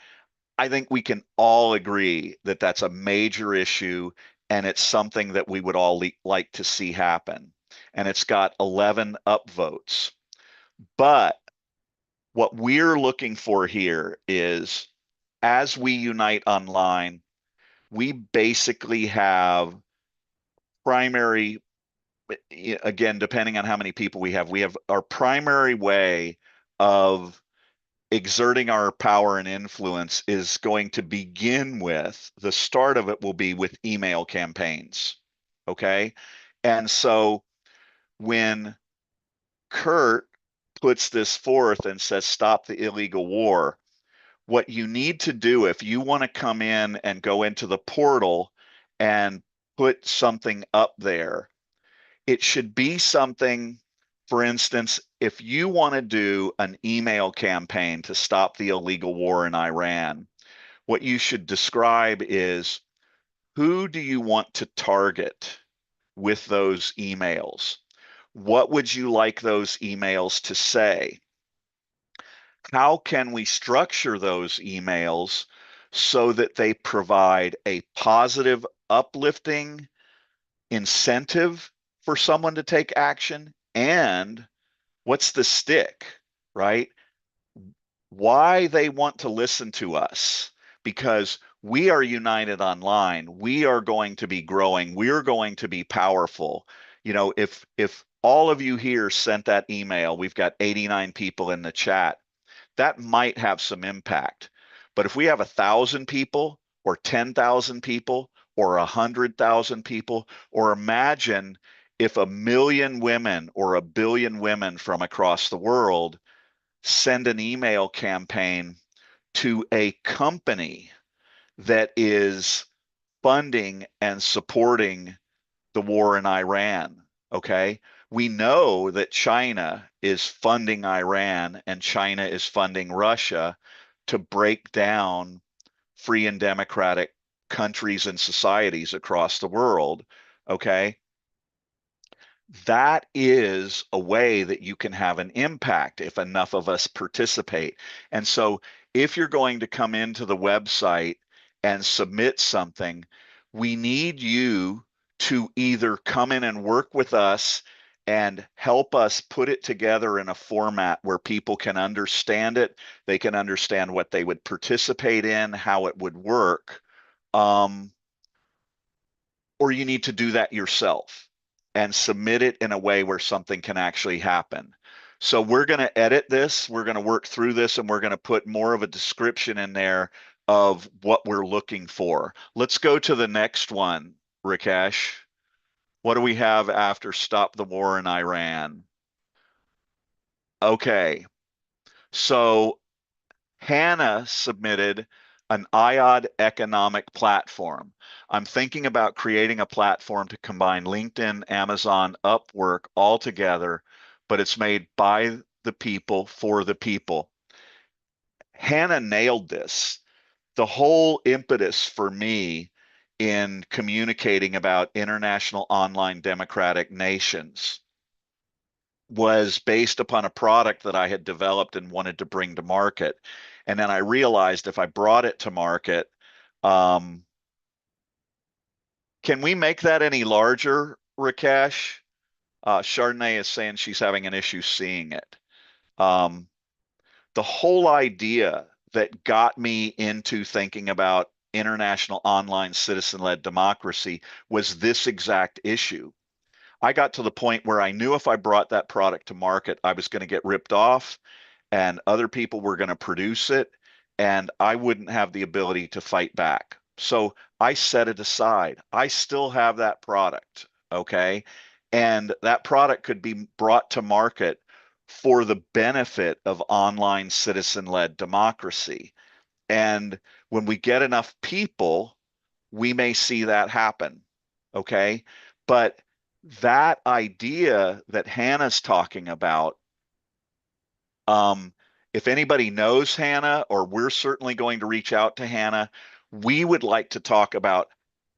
S2: I think we can all agree that that's a major issue, and it's something that we would all like to see happen. And it's got 11 upvotes. But what we're looking for here is, as we unite online, we basically have primary, again, depending on how many people we have our primary way of exerting our power and influence is going to begin with, the start of it will be with email campaigns. Okay. And so when Kurt puts this forth and says, "Stop the illegal war," what you need to do if you want to come in and go into the portal and put something up there, it should be something, for instance, if you want to do an email campaign to stop the illegal war in Iran, what you should describe is, who do you want to target with those emails? What would you like those emails to say? How can we structure those emails so that they provide a positive, uplifting incentive for someone to take action? And what's the stick, right? Why they want to listen to us? Because we are united online. We are going to be growing. We're going to be powerful. You know, if all of you here sent that email, we've got 89 people in the chat, that might have some impact. But if we have 1,000 people or 10,000 people or 100,000 people, or imagine if 1,000,000 women or 1,000,000,000 women from across the world send an email campaign to a company that is funding and supporting the war in Iran. Okay. We know that China is funding Iran and China is funding Russia to break down free and democratic countries and societies across the world. Okay. that is a way that you can have an impact if enough of us participate. And so if you're going to come into the website and submit something, we need you to either come in and work with us and help us put it together in a format where people can understand it, they can understand what they would participate in, how it would work. Or you need to do that yourself and submit it in a way where something can actually happen. So we're going to edit this, we're going to work through this, and we're going to put more of a description in there of what we're looking for. Let's go to the next one, Rakesh. What do we have after Stop the War in Iran? Okay, so Hannah submitted an IOD economic platform. I'm thinking about creating a platform to combine LinkedIn, Amazon, Upwork all together, but it's made by the people for the people. Hannah nailed this. The whole impetus for me in communicating about international online democratic nations was based upon a product that I had developed and wanted to bring to market. And then I realized if I brought it to market, can we make that any larger, Rakesh? Chardonnay is saying she's having an issue seeing it. The whole idea that got me into thinking about international online citizen-led democracy was this exact issue. I got to the point where I knew if I brought that product to market, I was going to get ripped off and other people were going to produce it and I wouldn't have the ability to fight back. So I set it aside. I still have that product, okay? And that product could be brought to market for the benefit of online citizen-led democracy. And when we get enough people, we may see that happen, okay? But that idea that Hannah's talking about, if anybody knows Hannah, or we're certainly going to reach out to Hannah, we would like to talk about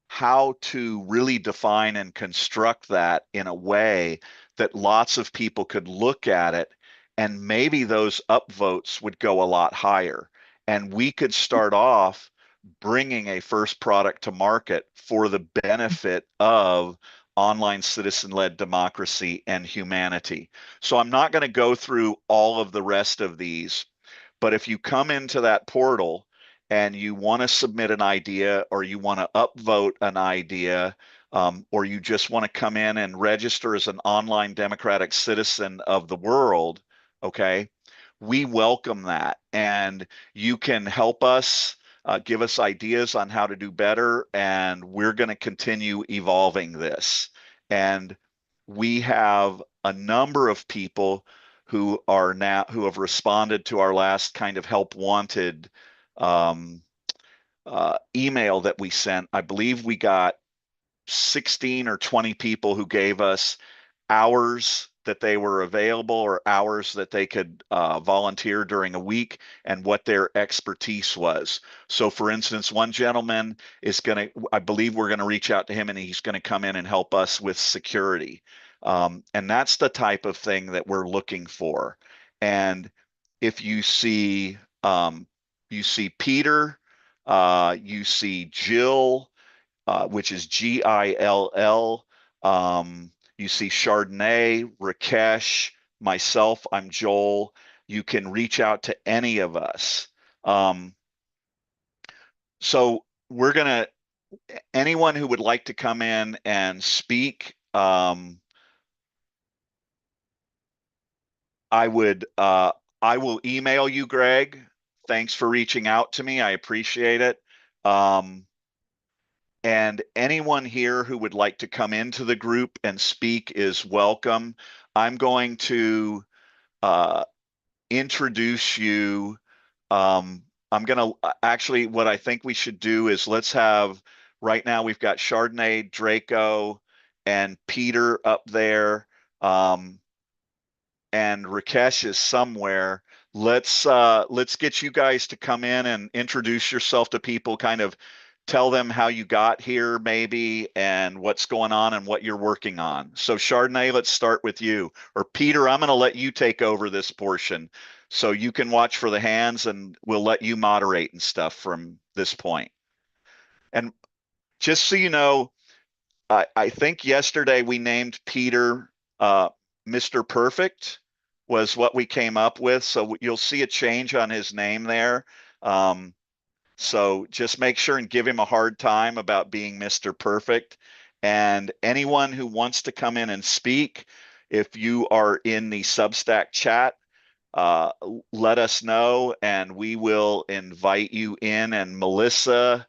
S2: how to really define and construct that in a way that lots of people could look at it and maybe those upvotes would go a lot higher. And we could start off bringing a first product to market for the benefit of online citizen-led democracy and humanity. So I'm not going to go through all of the rest of these, but if you come into that portal and you want to submit an idea or you want to upvote an idea, or you just want to come in and register as an online democratic citizen of the world, okay, we welcome that. And you can help us, give us ideas on how to do better, and we're going to continue evolving this. And we have a number of people who have responded to our last kind of help wanted email that we sent. I believe we got 16 or 20 people who gave us hours that they were available or hours that they could volunteer during a week and what their expertise was. So for instance, one gentleman is going to, I believe we're going to reach out to him and he's going to come in and help us with security. And that's the type of thing that we're looking for. And if you see Peter, you see Jill, which is Gill. You see Chardonnay, Rakesh, myself, I'm Joel. You can reach out to any of us. So we're going to, anyone who would like to come in and speak, I will email you, Greg. Thanks for reaching out to me. I appreciate it. And anyone here who would like to come into the group and speak is welcome. I'm going to introduce you. I'm going to actually, what I think we should do is let's have, right now we've got Chardonnay, Draco, and Peter up there. And Rakesh is somewhere. Let's get you guys to come in and introduce yourself to people, kind of tell them how you got here maybe and what's going on and what you're working on. So Chardonnay, let's start with you. Or Peter, I'm going to let you take over this portion so you can watch for the hands and we'll let you moderate and stuff from this point. And just so you know, I think yesterday we named Peter Mr. Perfect was what we came up with. So you'll see a change on his name there. So just make sure and give him a hard time about being Mr. Perfect. And anyone who wants to come in and speak, if you are in the Substack chat, let us know and we will invite you in. And Melissa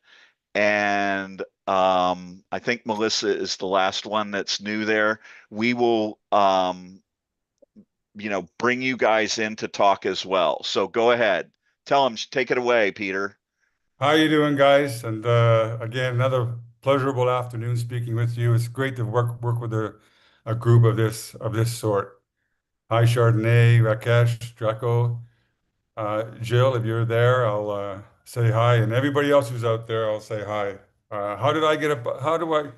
S2: and I think Melissa is the last one that's new there. We will, bring you guys in to talk as well. So go ahead. Tell them, take it away, Peter.
S7: How you doing, guys? And again, another pleasurable afternoon speaking with you. It's great to work with a group of this sort. Hi, Chardonnay, Rakesh, Draco, Jill. If you're there, I'll say hi, and everybody else who's out there, I'll say hi. How did I get up? How do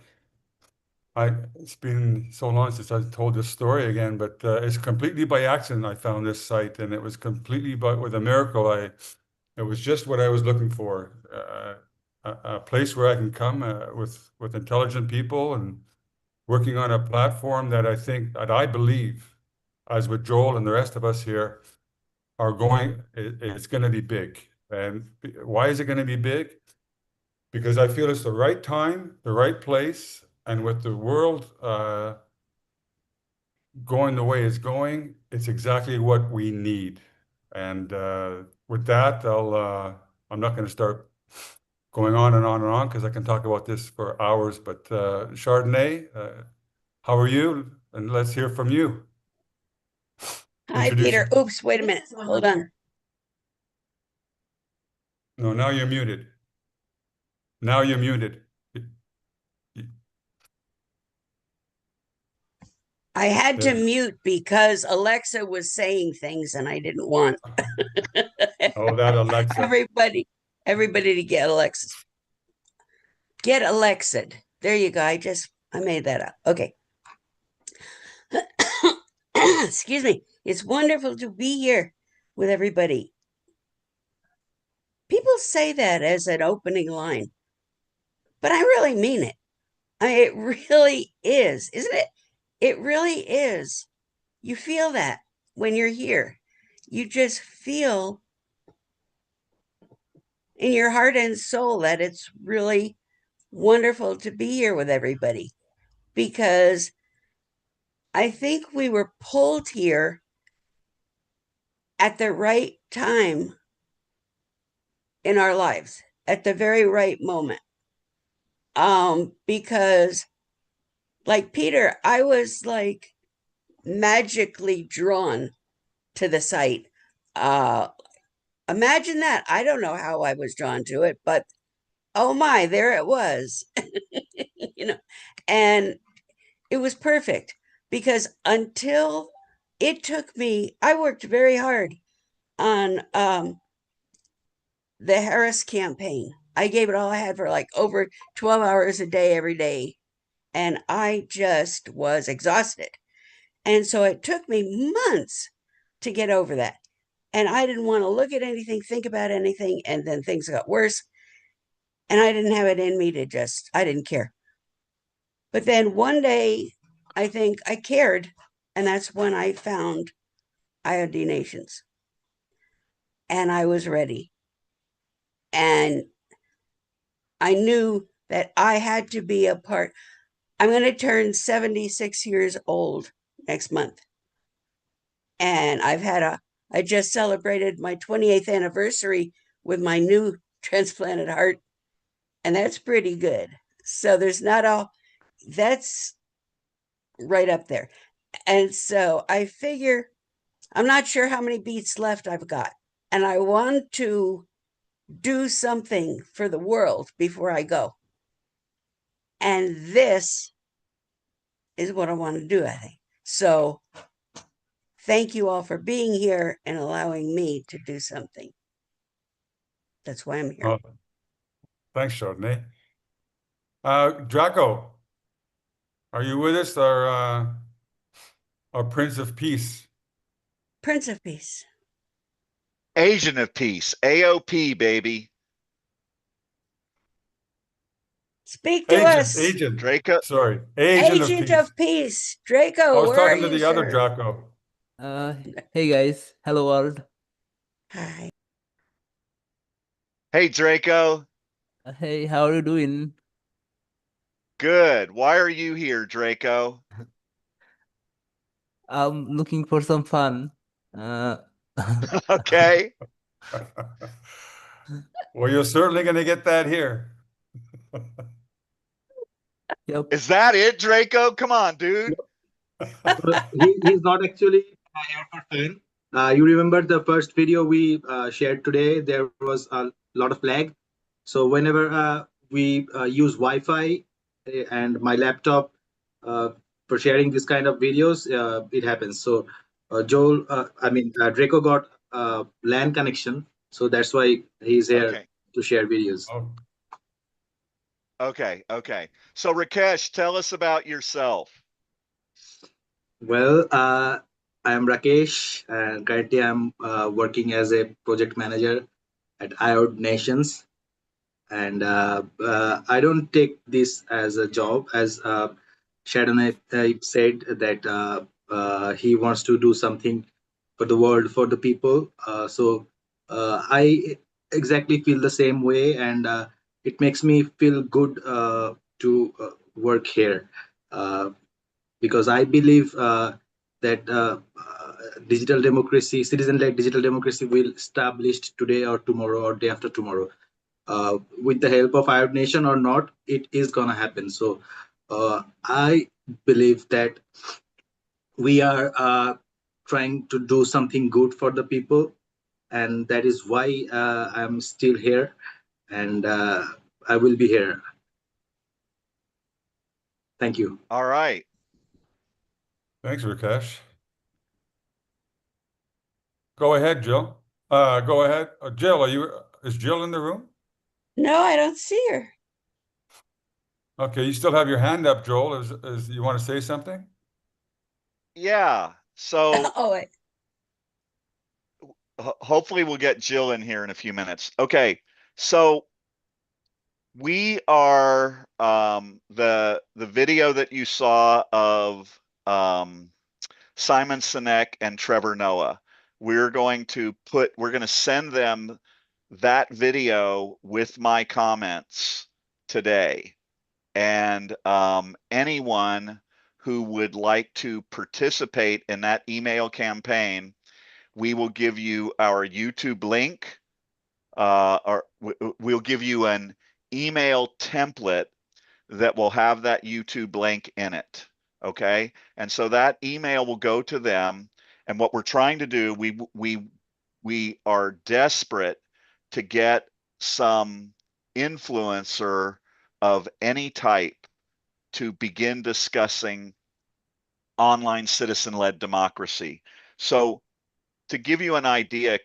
S7: it's been so long since I told this story again, but it's completely by accident I found this site, and it was completely with a miracle. It was just what I was looking for, a place where I can come with intelligent people and working on a platform that I believe, as with Joel and the rest of us here, it's going to be big. And why is it going to be big? Because I feel it's the right time, the right place, and with the world going the way it's going, it's exactly what we need. And with that, I'm not going to start going on and on and on because I can talk about this for hours. But Chardonnay, how are you? And let's hear from you.
S8: Hi, Peter. Oops, wait a minute. Hold on.
S7: No, now you're muted. Now you're muted.
S8: I had to mute because Alexa was saying things and I didn't want
S7: Oh, that Alexa.
S8: everybody to get Alexis. Get Alexa'd. There you go. I made that up. Okay. Excuse me. It's wonderful to be here with everybody. People say that as an opening line, but I really mean it. It really is, isn't it? It really is. You feel that when you're here. You just feel in your heart and soul that it's really wonderful to be here with everybody, because I think we were pulled here at the right time in our lives, at the very right moment. Because like Peter, I was like magically drawn to the site. Imagine that. I don't know how I was drawn to it, but oh my, there it was. And it was perfect because until it took me, I worked very hard on the Harris campaign. I gave it all I had for like over 12 hours a day, every day. And I just was exhausted. And so it took me months to get over that. And I didn't want to look at anything, think about anything. And then things got worse. And I didn't have it in me to I didn't care. But then one day, I think I cared. And that's when I found IOD Nations. And I was ready. And I knew that I had to be a part. I'm going to turn 76 years old next month. And I just celebrated my 28th anniversary with my new transplanted heart. And that's pretty good. So that's right up there. And so I figure I'm not sure how many beats left I've got. And I want to do something for the world before I go. And this is what I want to do, I think. So thank you all for being here and allowing me to do something. That's why I'm here.
S7: Thanks, Chardonnay. Draco, are you with us, our Prince of Peace?
S8: Prince of Peace.
S2: Agent of Peace, AOP, baby.
S8: Speak to us.
S7: Agent.
S2: Draco.
S7: Sorry, Agent of
S8: Agent
S7: Peace.
S8: of Peace.
S7: I
S8: Draco,
S7: was
S8: where are
S7: talking to
S8: you,
S7: the other
S8: sir?
S7: Draco.
S9: Hey guys, hello world.
S8: Hi.
S2: Hey, Draco.
S9: Hey, how are you doing?
S2: Good. Why are you here, Draco?
S9: I'm looking for some fun. Uh,
S2: Okay.
S7: Well, you're certainly going to get that here.
S9: yep.
S2: Is that it, Draco? Come on, dude.
S1: He's not actually here for fun. You remember the first video we shared today? There was a lot of lag. So whenever we use Wi-Fi and my laptop uh, for sharing this kind of videos, it happens. So Draco got LAN connection, so that's why he's here
S2: Okay.
S1: to share videos.
S7: Oh,
S2: Okay. Okay. So, Rakesh, tell us about yourself.
S1: Well, I am Rakesh, and currently I'm working as a project manager at IOD Nations. And I don't take this as a job, as Shadon said that he wants to do something for the world, for the people. So I exactly feel the same way, and it makes me feel good to work here. Because I believe that digital democracy, citizen-led digital democracy, will established today or tomorrow or day after tomorrow. With the help of Arab Nation or not, it is gonna happen. So I believe that we are trying to do something good for the people, and that is why I'm still here, and I will be here. Thank you.
S2: All right.
S7: thanks, Rakesh. Go ahead, Jill. Go ahead. Jill, is Jill in the room?
S8: No, I don't see her.
S7: Okay, you still have your hand up, Joel. Is you want to say something?
S2: Yeah. So,
S8: Oh, wait.
S2: hopefully we'll get Jill in here in a few minutes. Okay. So, we are the video that you saw of Simon Sinek and Trevor Noah. We're going to send them that video with my comments today. And anyone who would like to participate in that email campaign, we will give you our YouTube link, or we'll give you an email template that will have that YouTube link in it. Okay. And so that email will go to them. And what we're trying to do, we are desperate to get some influencer of any type to begin discussing online citizen-led democracy. So to give you an idea,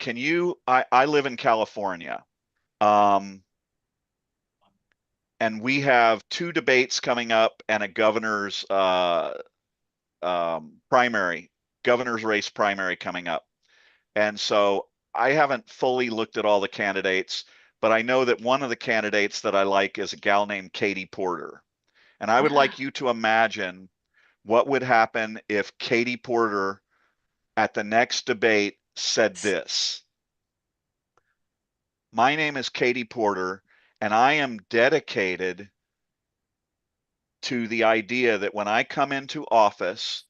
S2: I live in California. And we have 2 debates coming up and a governor's governor's race primary coming up. And so I haven't fully looked at all the candidates, but I know that one of the candidates that I like is a gal named Katie Porter. And I would like you to imagine what would happen if Katie Porter at the next debate said this: "My name is Katie Porter, and I am dedicated to the idea that when I come into office,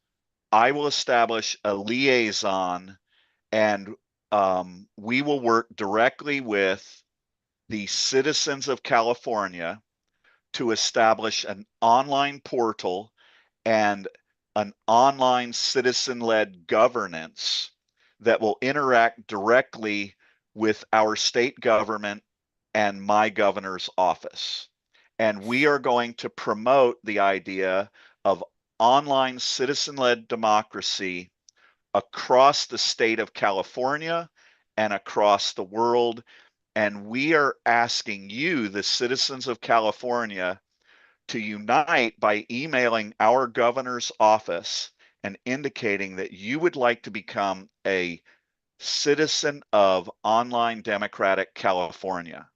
S2: I will establish a liaison, and we will work directly with the citizens of California to establish an online portal and an online citizen-led governance that will interact directly with our state government and my governor's office. And we are going to promote the idea of online citizen-led democracy across the state of California and across the world. And we are asking you, the citizens of California, to unite by emailing our governor's office and indicating that you would like to become a citizen of online democratic California.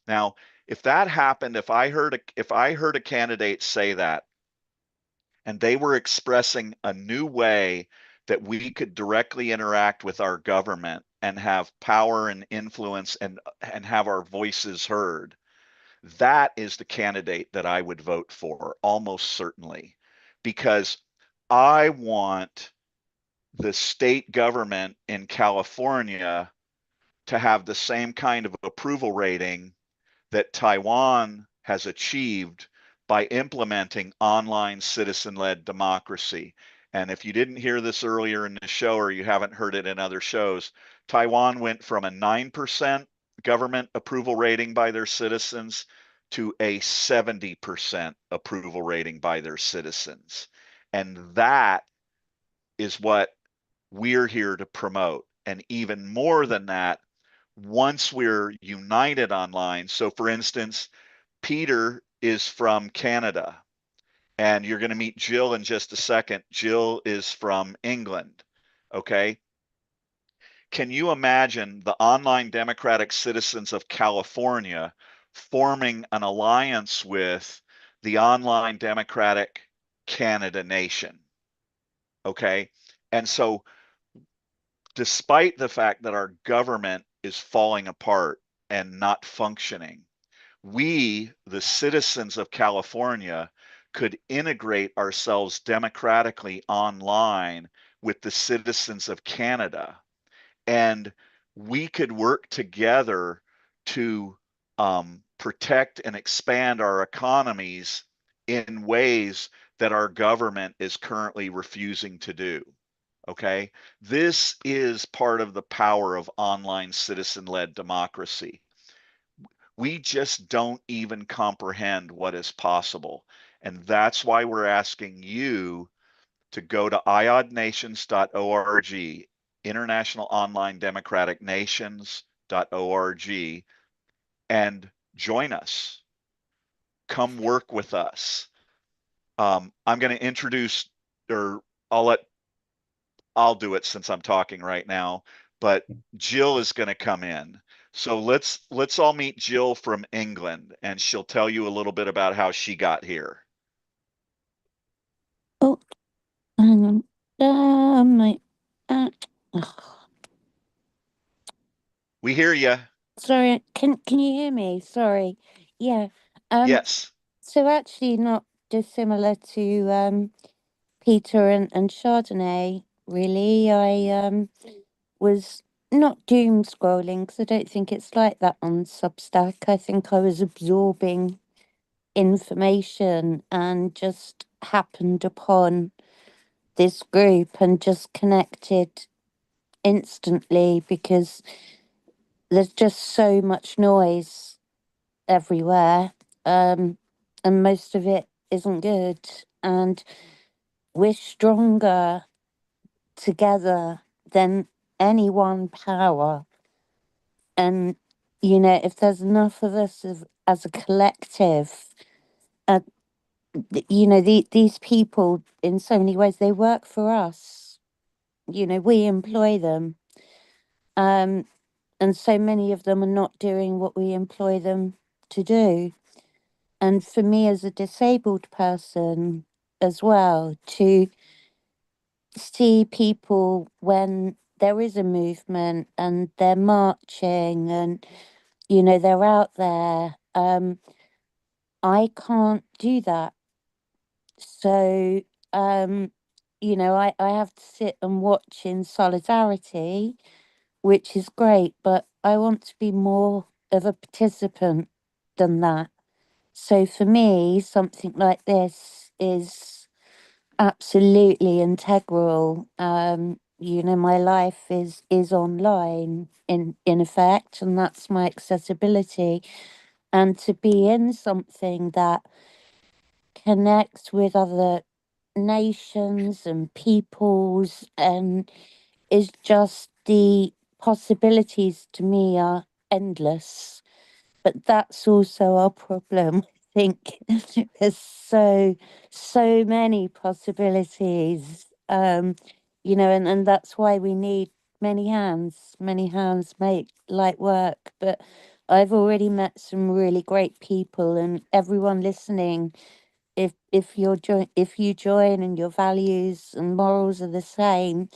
S2: Now, if that happened, if I heard a candidate say that, and they were expressing a new way that we could directly interact with our government and have power and influence and have our voices heard, that is the candidate that I would vote for, almost certainly, because I want the state government in California to have the same kind of approval rating that Taiwan has achieved by implementing online citizen-led democracy. And if you didn't hear this earlier in the show, or you haven't heard it in other shows, Taiwan went from a 9% government approval rating by their citizens to a 70% approval rating by their citizens. And that is what we're here to promote. And even more than that, once we're united online, so for instance, Peter is from Canada, and you're going to meet Jill in just a second. Jill is from England. Okay. Can you imagine the online democratic citizens of California forming an alliance with the online democratic Canada nation? Okay. And so, despite the fact that our government is falling apart and not functioning, we, the citizens of California, could integrate ourselves democratically online with the citizens of Canada. And we could work together to protect and expand our economies in ways that our government is currently refusing to do. Okay, this is part of the power of online citizen-led democracy. We just don't even comprehend what is possible. And that's why we're asking you to go to iodnations.org, International Online Democratic Nations.org, and join us. Come work with us. I'm going to introduce, or I'll do it since I'm talking right now, but Jill is going to come in. So let's all meet Jill from England, and she'll tell you a little bit about how she got here.
S10: Oh, hang on. My,
S2: We hear you.
S10: sorry, can you hear me? Sorry. Yeah.
S2: Yes.
S10: So actually not dissimilar to Peter and Chardonnay, really. I was not doom scrolling because I don't think it's like that on Substack. I think I was absorbing information and just happened upon this group and just connected instantly because there's just so much noise everywhere, and most of it isn't good, and we're stronger together than any one power. And if there's enough of us as a collective, uh, these people in so many ways, they work for us. We employ them, and so many of them are not doing what we employ them to do. And for me as a disabled person as well, to see people when there is a movement and they're marching and they're out there, I can't do that. So I have to sit and watch in solidarity, which is great, but I want to be more of a participant than that. So for me, something like this is absolutely integral. My life is online in effect, and that's my accessibility. And to be in something that connects with other nations and peoples and is just the possibilities to me are endless. But that's also our problem. I think there's so many possibilities, and that's why we need many hands. Many hands make light work. But I've already met some really great people, and everyone listening, if you join and your values and morals are the same,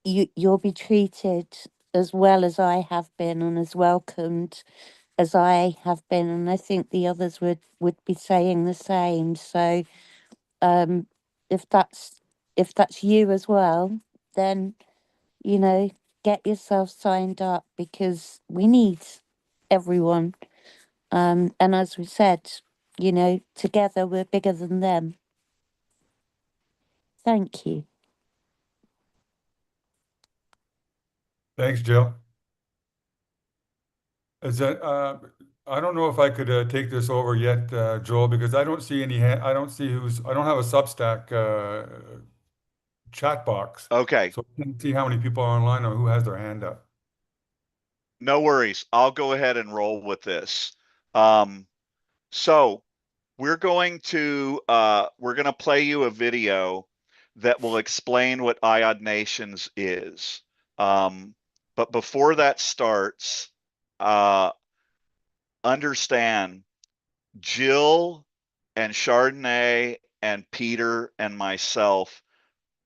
S10: you'll be treated as well as I have been and as welcomed as I have been, and I think the others would be saying the same. So, um, if that's you as well, then get yourself signed up because we need everyone. And as we said, together we're bigger than them. Thank you.
S7: Thanks, Jill. Is that, I don't know if I could take this over yet, Joel, because I don't see any, I don't have a Substack chat box.
S2: Okay.
S7: So I can't see how many people are online or who has their hand up.
S2: No worries. I'll go ahead and roll with this. So we're going to play you a video that will explain what IOD Nations is. But before that starts, understand Jill and Chardonnay and Peter and myself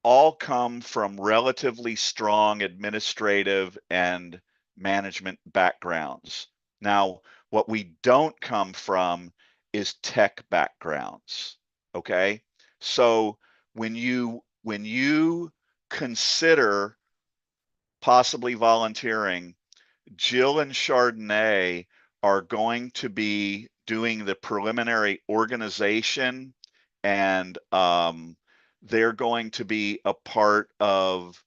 S2: all come from relatively strong administrative and management backgrounds. Now, what we don't come from is tech backgrounds. Okay. So when you consider possibly volunteering, Jill and Chardonnay are going to be doing the preliminary organization, and they're going to be a part of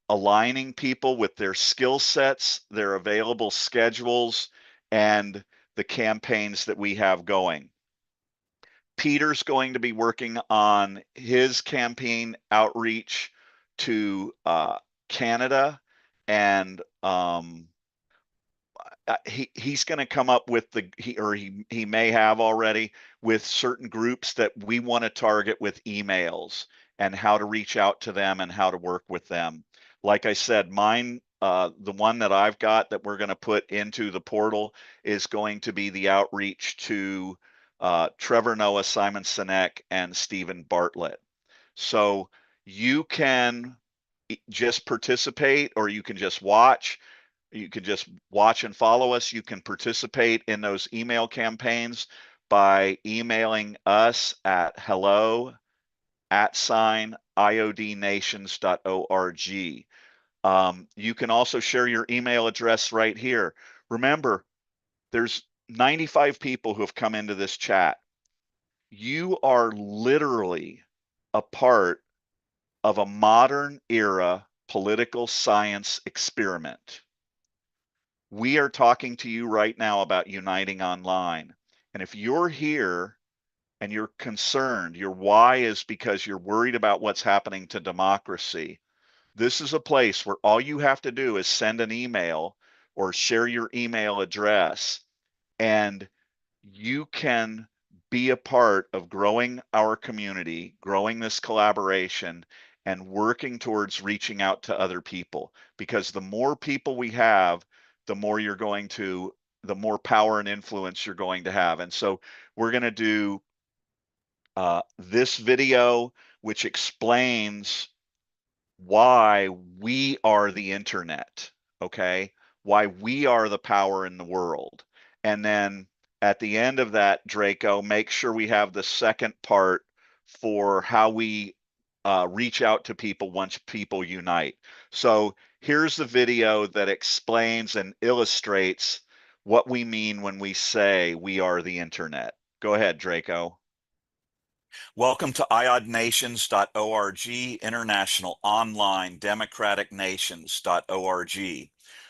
S2: aligning people with their skill sets, their available schedules, and the campaigns that we have going. Peter's going to be working on his campaign outreach to Canada, and he's going to come up with he may have already with certain groups that we want to target with emails and how to reach out to them and how to work with them. Like I said, mine, the one that I've got that we're going to put into the portal is going to be the outreach to Trevor Noah, Simon Sinek, and Stephen Bartlett. So you can just participate, or you can just watch. You can just watch and follow us. You can participate in those email campaigns by emailing us at hello@iodnations.org. You can also share your email address right here. Remember, there's 95 people who have come into this chat. You are literally a part of a modern era political science experiment. We are talking to you right now about uniting online. And if you're here and you're concerned, your why is because you're worried about what's happening to democracy, this is a place where all you have to do is send an email or share your email address, and you can be a part of growing our community, growing this collaboration, and working towards reaching out to other people. Because the more people we have, the more the more power and influence you're going to have. And so we're going to do this video, which explains why we are the internet, okay? Why we are the power in the world. And then at the end of that, Draco, make sure we have the second part for how we reach out to people once people unite. So here's the video that explains and illustrates what we mean when we say we are the internet. Go ahead, Draco. Welcome to iodnations.org, International Online Democratic Nations.org,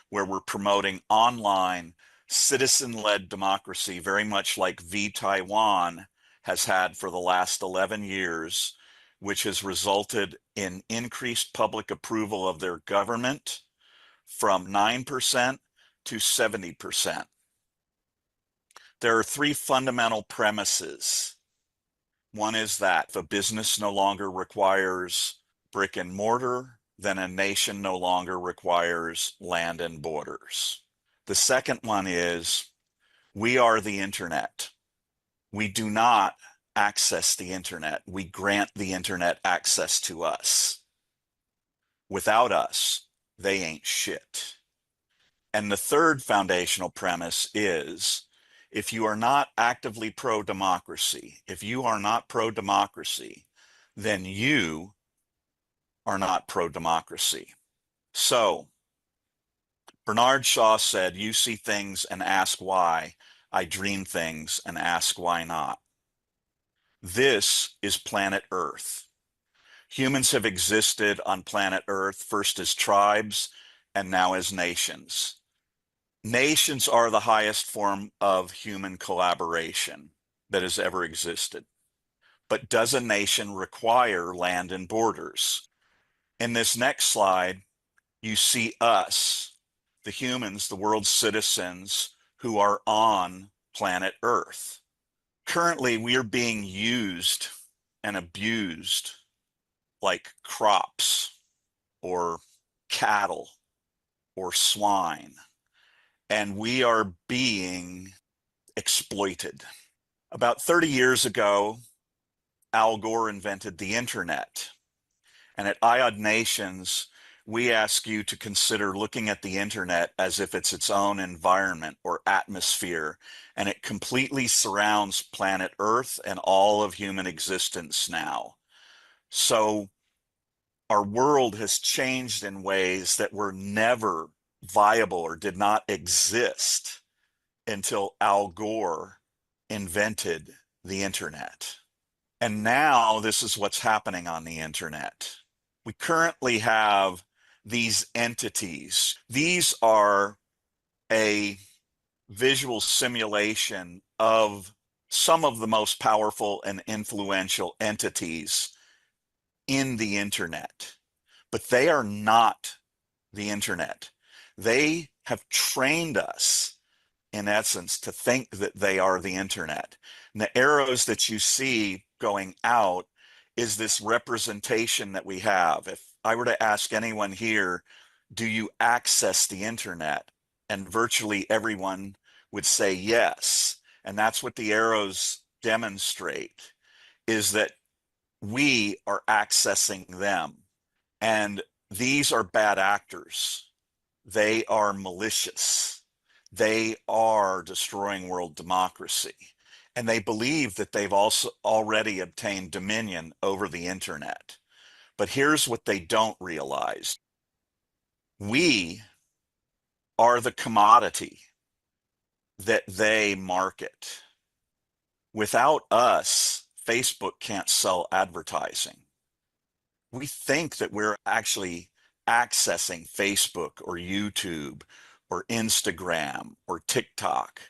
S2: where we're promoting online citizen-led democracy, very much like Taiwan has had for the last 11 years, which has resulted in increased public approval of their government from 9% to 70%. There are three fundamental premises. One is that if a business no longer requires brick and mortar, then a nation no longer requires land and borders. The second one is we are the internet. We do not access the internet. We grant the internet access to us. Without us, they ain't shit. And the third foundational premise is if you are not actively pro-democracy, if you are not pro-democracy, then you are not pro-democracy. So Bernard Shaw said, you see things and ask why. I dream things and ask why not. This is planet Earth. Humans have existed on planet Earth first as tribes and now as nations. Nations are the highest form of human collaboration that has ever existed. But does a nation require land and borders? In this next slide, you see us, the humans, the world's citizens who are on planet Earth. Currently, we are being used and abused like crops or cattle or swine. And we are being exploited. About 30 years ago, Al Gore invented the internet. And at IOD Nations, we ask you to consider looking at the internet as if it's its own environment or atmosphere, and it completely surrounds planet Earth and all of human existence now. So our world has changed in ways that were never viable or did not exist until Al Gore invented the internet. And now this is what's happening on the internet. We currently have these entities. These are a visual simulation of some of the most powerful and influential entities in the internet, but they are not the internet. They have trained us, in essence, to think that they are the internet. And the arrows that you see going out is this representation that we have. If I were to ask anyone here, do you access the internet? And virtually everyone would say yes. And that's what the arrows demonstrate, is that we are accessing them. And these are bad actors. They are malicious. They are destroying world democracy. And they believe that they've also already obtained dominion over the internet. But here's what they don't realize. We are the commodity that they market. Without us, Facebook can't sell advertising. We think that we're actually accessing Facebook or YouTube or Instagram or TikTok.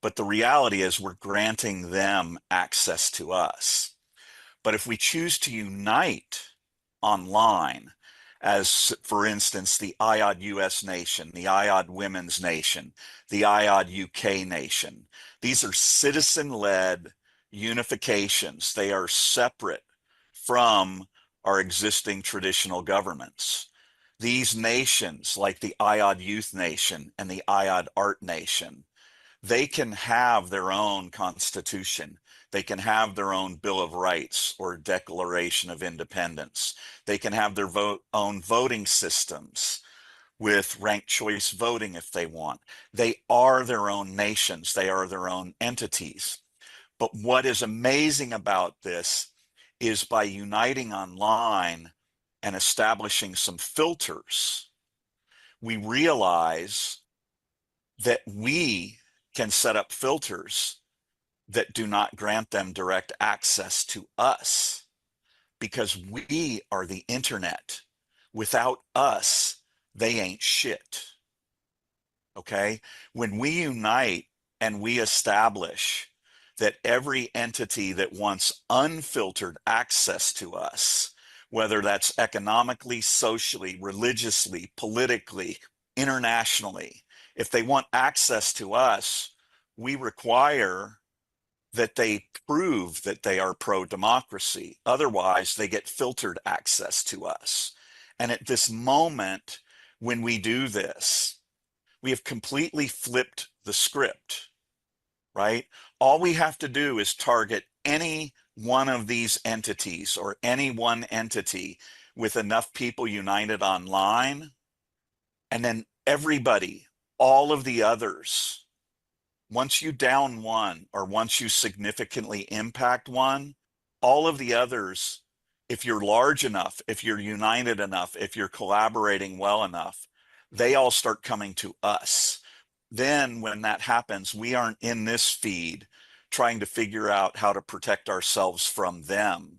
S2: But the reality is we're granting them access to us. But if we choose to unite online, as for instance, the IOD US Nation, the IOD Women's Nation, the IOD UK Nation, these are citizen-led unifications. They are separate from our existing traditional governments. These nations, like the IOD Youth Nation and the IOD Art Nation, they can have their own constitution. They can have their own Bill of Rights or Declaration of Independence. They can have their own voting systems with ranked choice voting if they want. They are their own nations. They are their own entities. But what is amazing about this is by uniting online and establishing some filters, we realize that we can set up filters that do not grant them direct access to us because we are the internet. Without us, they ain't shit. Okay? When we unite and we establish that every entity that wants unfiltered access to us, whether that's economically, socially, religiously, politically, internationally, If they want access to us, we require that they prove that they are pro-democracy. Otherwise, they get filtered access to us. And at this moment, when we do this, we have completely flipped the script, right? All we have to do is target any one of these entities or any one entity with enough people united online, and then everybody, all of the others, once you down one or once you significantly impact one, all of the others, if you're large enough, if you're united enough, if you're collaborating well enough, they all start coming to us. Then when that happens, we aren't in this feed trying to figure out how to protect ourselves from them.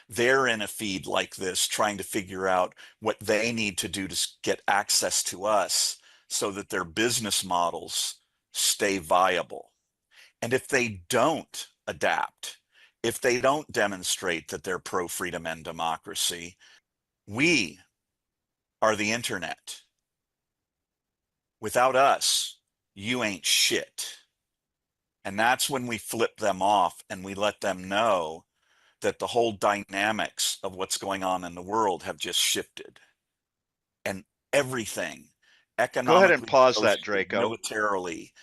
S2: They're in a feed like this trying to figure out what they need to do to get access to us so that their business models stay viable. And if they don't adapt, if they don't demonstrate that they're pro-freedom and democracy, we are the internet. Without us, you ain't shit. And that's when we flip them off and we let them know that the whole dynamics of what's going on in the world have just shifted. And everything,
S11: Go ahead and
S2: economically,
S11: pause that,
S2: socially,
S11: Draco.
S2: militarily.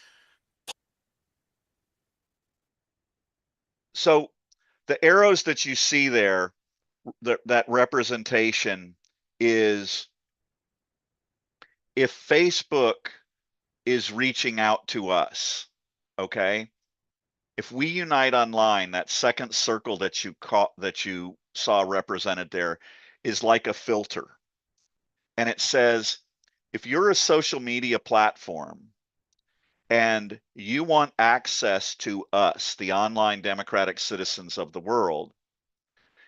S11: So the arrows that you see there, that representation is if Facebook is reaching out to us, okay? If we unite online, that second circle that you saw represented there is like a filter. And it says, if you're a social media platform and you want access to us, the online democratic citizens of the world,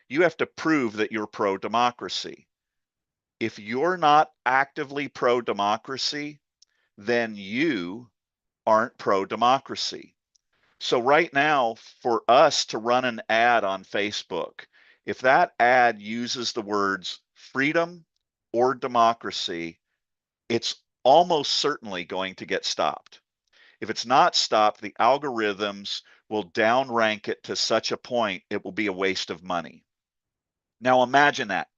S11: you have to prove that you're pro-democracy. If you're not actively pro-democracy, then you aren't pro-democracy. So right now, for us to run an ad on Facebook, if that ad uses the words freedom or democracy, it's almost certainly going to get stopped. If it's not stopped, the algorithms will downrank it to such a point it will be a waste of money. Now imagine that.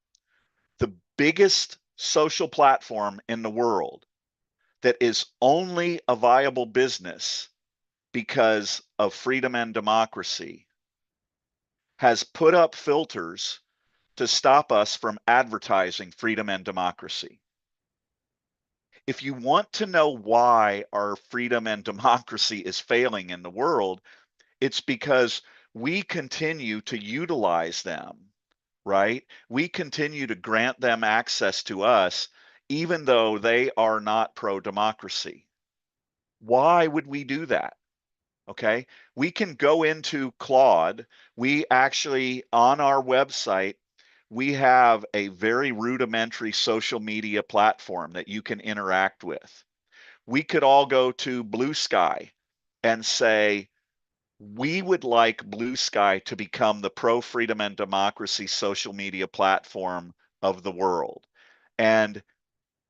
S11: The biggest social platform in the world that is only a viable business because of freedom and democracy has put up filters to stop us from advertising freedom and democracy. If you want to know why our freedom and democracy is failing in the world, it's because we continue to utilize them, right? We continue to grant them access to us, even though they are not pro-democracy. Why would we do that? Okay, we can go into Claude. We actually, on our website, we have a very rudimentary social media platform that you can interact with. We could all go to Blue Sky and say, we would like Blue Sky to become the pro-freedom and democracy social media platform of the world. And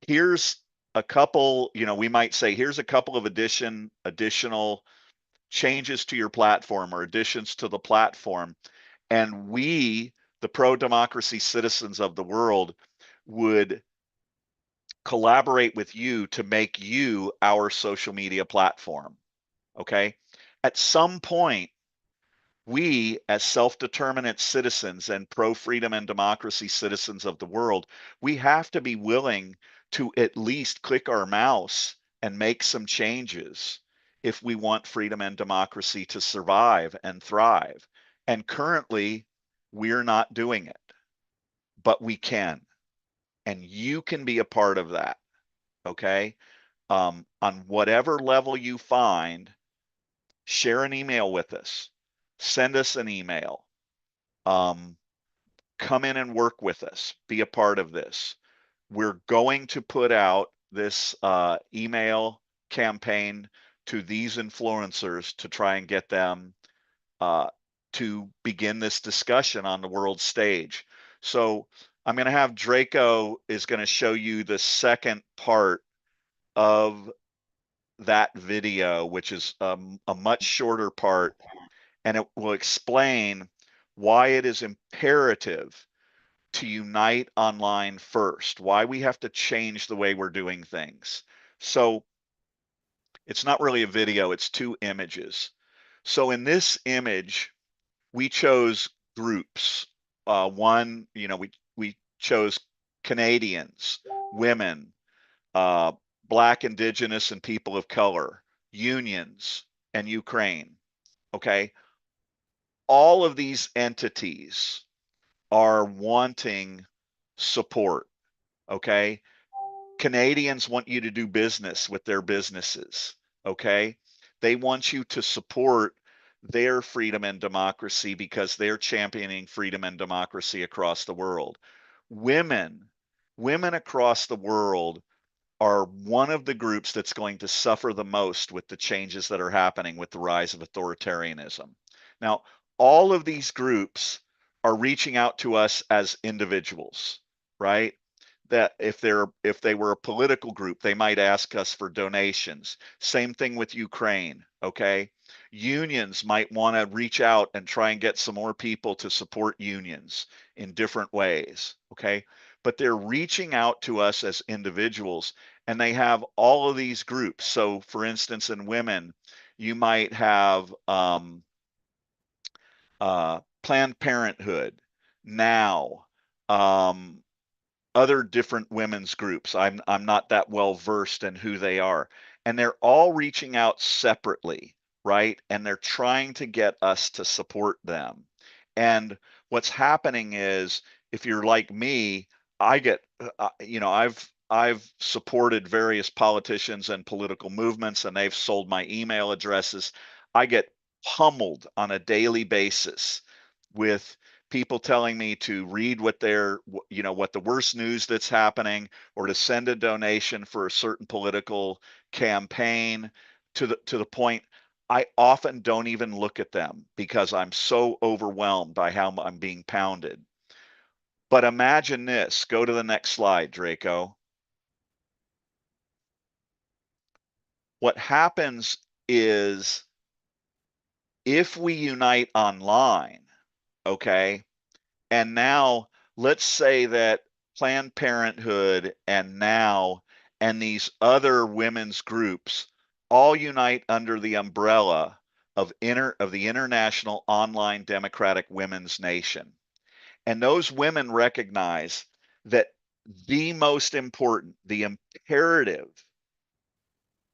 S11: here's a couple, we might say, here's a couple of additional changes to your platform or additions to the platform. And we, the pro-democracy citizens of the world, would collaborate with you to make you our social media platform. Okay. At some point, we, as self-determinate citizens and pro-freedom and democracy citizens of the world, we have to be willing to at least click our mouse and make some changes if we want freedom and democracy to survive and thrive. And currently, we're not doing it, but we can. And you can be a part of that, okay? On whatever level you find, share an email with us. Send us an email. Come in and work with us. Be a part of this. We're going to put out this email campaign to these influencers to try and get them to begin this discussion on the world stage. So I'm going to have Draco is going to show you the second part of that video, which is a much shorter part, and it will explain why it is imperative to unite online first, why we have to change the way we're doing things. So it's not really a video, it's two images. So in this image, we chose groups. One, we chose Canadians, women, Black, Indigenous, and people of color, unions, and Ukraine. Okay. All of these entities are wanting support. Okay. Canadians want you to do business with their businesses. Okay. They want you to support their freedom and democracy because they're championing freedom and democracy across the world. Women, women across the world are one of the groups that's going to suffer the most with the changes that are happening with the rise of authoritarianism. Now, all of these groups are reaching out to us as individuals, right? That if they were a political group, they might ask us for donations. Same thing with Ukraine, okay? Unions might want to reach out and try and get some more people to support unions in different ways, okay? But they're reaching out to us as individuals, and they have all of these groups. So, for instance, in women, you might have Planned Parenthood, Now, um, other different women's groups. I'm not that well versed in who they are, and they're all reaching out separately, right? And they're trying to get us to support them. And what's happening is, if you're like me, I get, I've supported various politicians and political movements, and they've sold my email addresses. I get pummeled on a daily basis with people telling me to read what what the worst news that's happening, or to send a donation for a certain political campaign, to the point I often don't even look at them because I'm so overwhelmed by how I'm being pounded. But imagine this. Go to the next slide, Draco. What happens is, if we unite online, okay, and now let's say that Planned Parenthood and Now and these other women's groups all unite under the umbrella of the International Online Democratic Women's Nation. And those women recognize that the most important, the imperative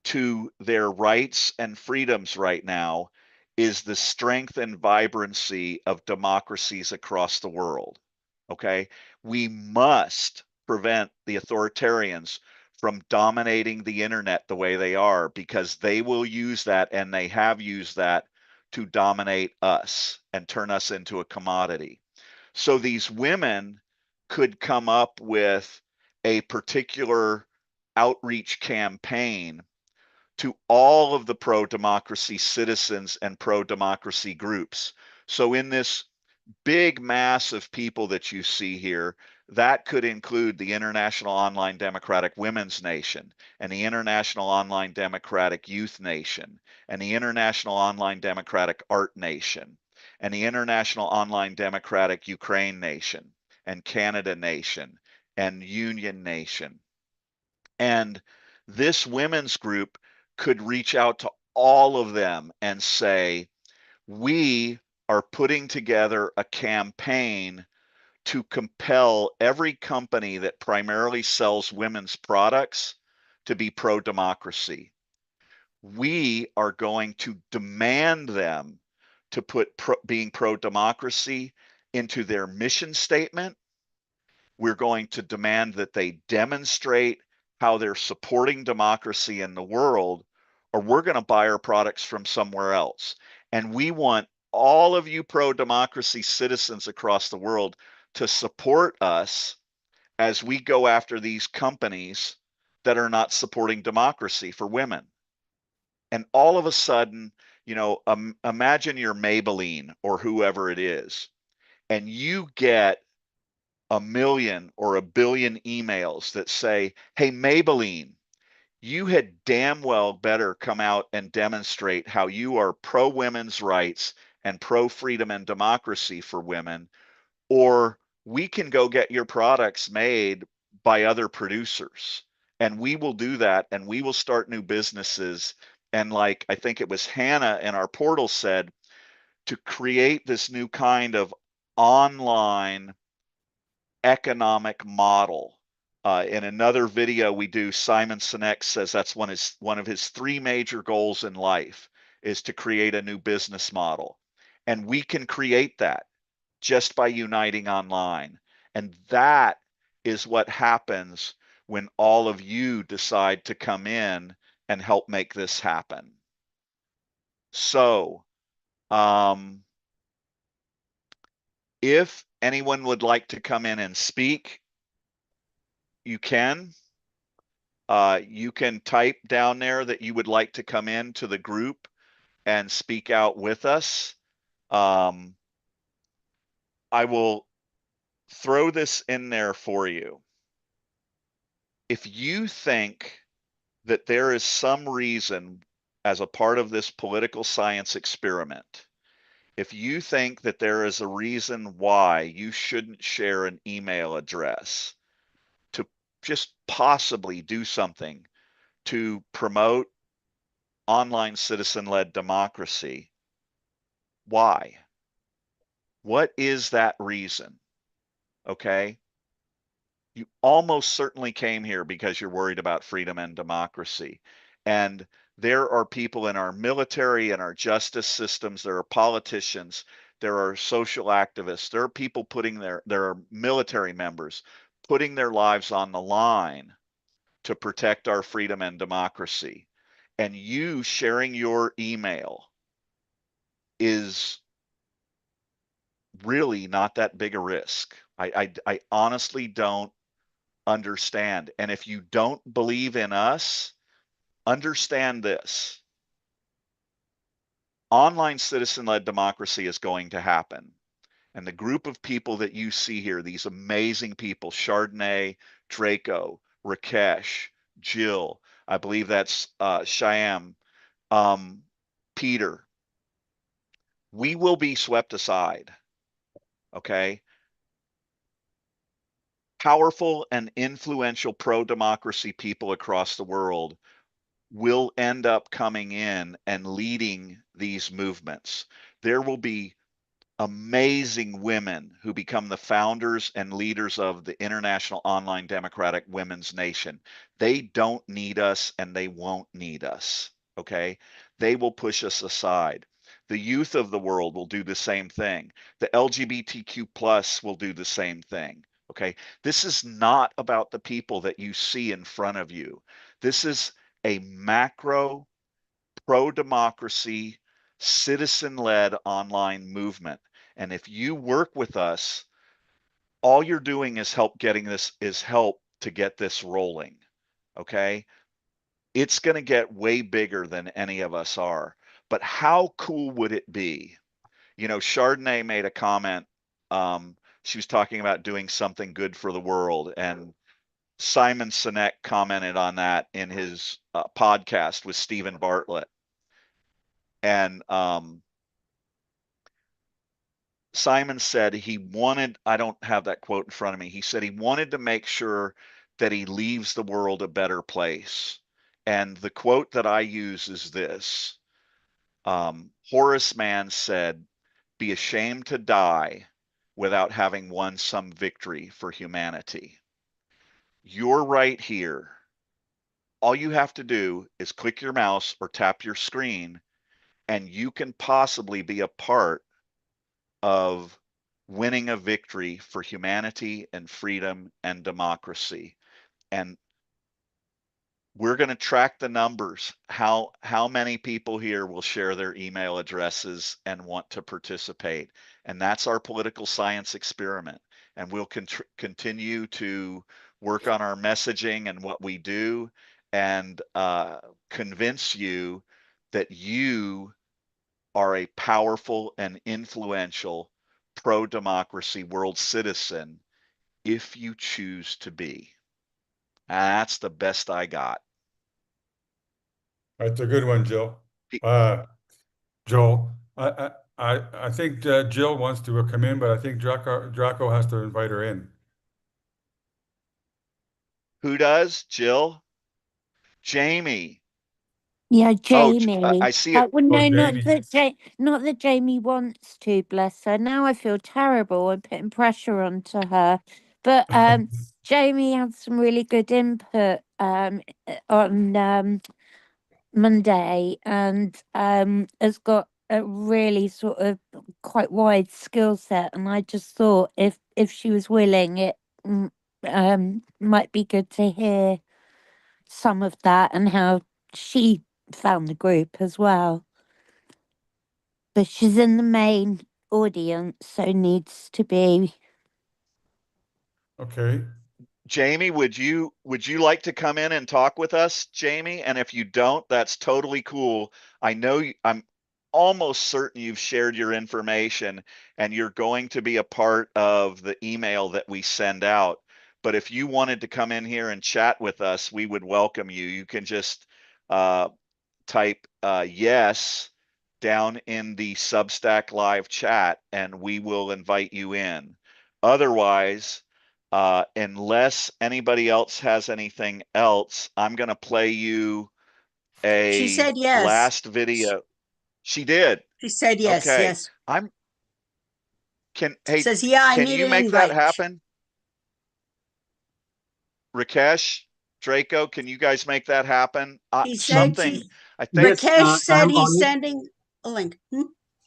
S11: to their rights and freedoms right now is the strength and vibrancy of democracies across the world. Okay. We must prevent the authoritarians from dominating the internet the way they are, because they will use that, and they have used that, to dominate us and turn us into a commodity. So these women could come up with a particular outreach campaign to all of the pro-democracy citizens and pro-democracy groups. So in this big mass of people that you see here, that could include the International Online Democratic Women's Nation, and the International Online Democratic Youth Nation, and the International Online Democratic Art Nation, and the International Online Democratic Ukraine Nation, and Canada Nation, and Union Nation. And this women's group could reach out to all of them and say, we are putting together a campaign to compel every company that primarily sells women's products to be pro-democracy. We are going to demand them to put being pro-democracy into their mission statement. We're going to demand that they demonstrate how they're supporting democracy in the world, or we're going to buy our products from somewhere else. And we want all of you pro-democracy citizens across the world to support us as we go after these companies that are not supporting democracy for women. And all of a sudden, imagine you're Maybelline or whoever it is, and you get a million or a billion emails that say, hey, Maybelline, you had damn well better come out and demonstrate how you are pro women's rights and pro freedom and democracy for women, or we can go get your products made by other producers. And we will do that, and we will start new businesses. And like I think it was Hannah in our portal said, to create this new kind of online economic model. In another video we do, Simon Sinek says that's one of his three major goals in life is to create a new business model. And we can create that just by uniting online. And that is what happens when all of you decide to come in and help make this happen. So, if anyone would like to come in and speak, you can. You can type down there that you would like to come in to the group and speak out with us. I will throw this in there for you. If you think that there is some reason as a part of this political science experiment, if you think that there is a reason why you shouldn't share an email address to just possibly do something to promote online citizen-led democracy, why? What is that reason? Okay? You almost certainly came here because you're worried about freedom and democracy. And there are people in our military and our justice systems, there are politicians, there are social activists, there are people there are military members putting their lives on the line to protect our freedom and democracy. And you sharing your email is really not that big a risk. I honestly don't understand. And if you don't believe in us, understand this. Online citizen-led democracy is going to happen. And the group of people that you see here, these amazing people, Chardonnay, Draco, Rakesh, Jill, I believe that's Shyam, Peter, we will be swept aside. Okay? Powerful and influential pro-democracy people across the world will end up coming in and leading these movements. There will be amazing women who become the founders and leaders of the International Online Democratic Women's Nation. They don't need us and they won't need us. Okay? They will push us aside. The youth of the world will do the same thing. The LGBTQ plus will do the same thing. Okay? This is not about the people that you see in front of you. This is a macro pro-democracy, citizen-led online movement. And if you work with us, all you're doing is help to get this rolling. Okay? It's going to get way bigger than any of us are. But how cool would it be? You know, Chardonnay made a comment. She was talking about doing something good for the world. And Simon Sinek commented on that in his podcast with Stephen Bartlett. And Simon said he wanted, I don't have that quote in front of me, he said he wanted to make sure that he leaves the world a better place. And the quote that I use is this. Horace Mann said, "Be ashamed to die without having won some victory for humanity." You're right here. All you have to do is click your mouse or tap your screen, and you can possibly be a part of winning a victory for humanity and freedom and democracy. And we're going to track the numbers. How many people here will share their email addresses and want to participate? And that's our political science experiment. And we'll continue to work on our messaging and what we do and convince you that you are a powerful and influential pro-democracy world citizen if you choose to be. And that's the best I got.
S7: That's a good one, Jill. Joel, I think Jill wants to come in, but I think Draco has to invite her in.
S11: Who does? Jill? Jamie.
S10: Yeah,
S11: Oh,
S10: Jamie.
S11: I see it.
S10: Well,
S7: Oh,
S10: no,
S7: Jamie.
S10: not that Jamie wants to, bless her. Now I feel terrible. I'm putting pressure onto her. But Jamie had some really good input on Monday, and has got a really sort of quite wide skill set. And I just thought if she was willing, it might be good to hear some of that and how she found the group as well. But she's in the main audience, so needs to be.
S7: Okay.
S11: Jamie, would you like to come in and talk with us, Jamie? And if you don't, that's totally cool. I know I'm almost certain you've shared your information and you're going to be a part of the email that we send out. But if you wanted to come in here and chat with us, we would welcome you. You can just type yes down in the Substack live chat and we will invite you in. Otherwise, unless anybody else has anything else, I'm going to play you
S8: She
S11: a
S8: said yes.
S11: last video. She did.
S8: She said yes,
S11: Okay.
S8: yes.
S11: Hey,
S8: Says, yeah, I
S11: can
S8: need
S11: you
S8: an
S11: make that
S8: invite.
S11: happen? Rakesh, Draco, can you guys make that happen?
S8: He said
S11: Something, I think.
S1: Yes,
S8: Rakesh said
S1: I'm
S8: he's
S1: on it.
S8: sending a link.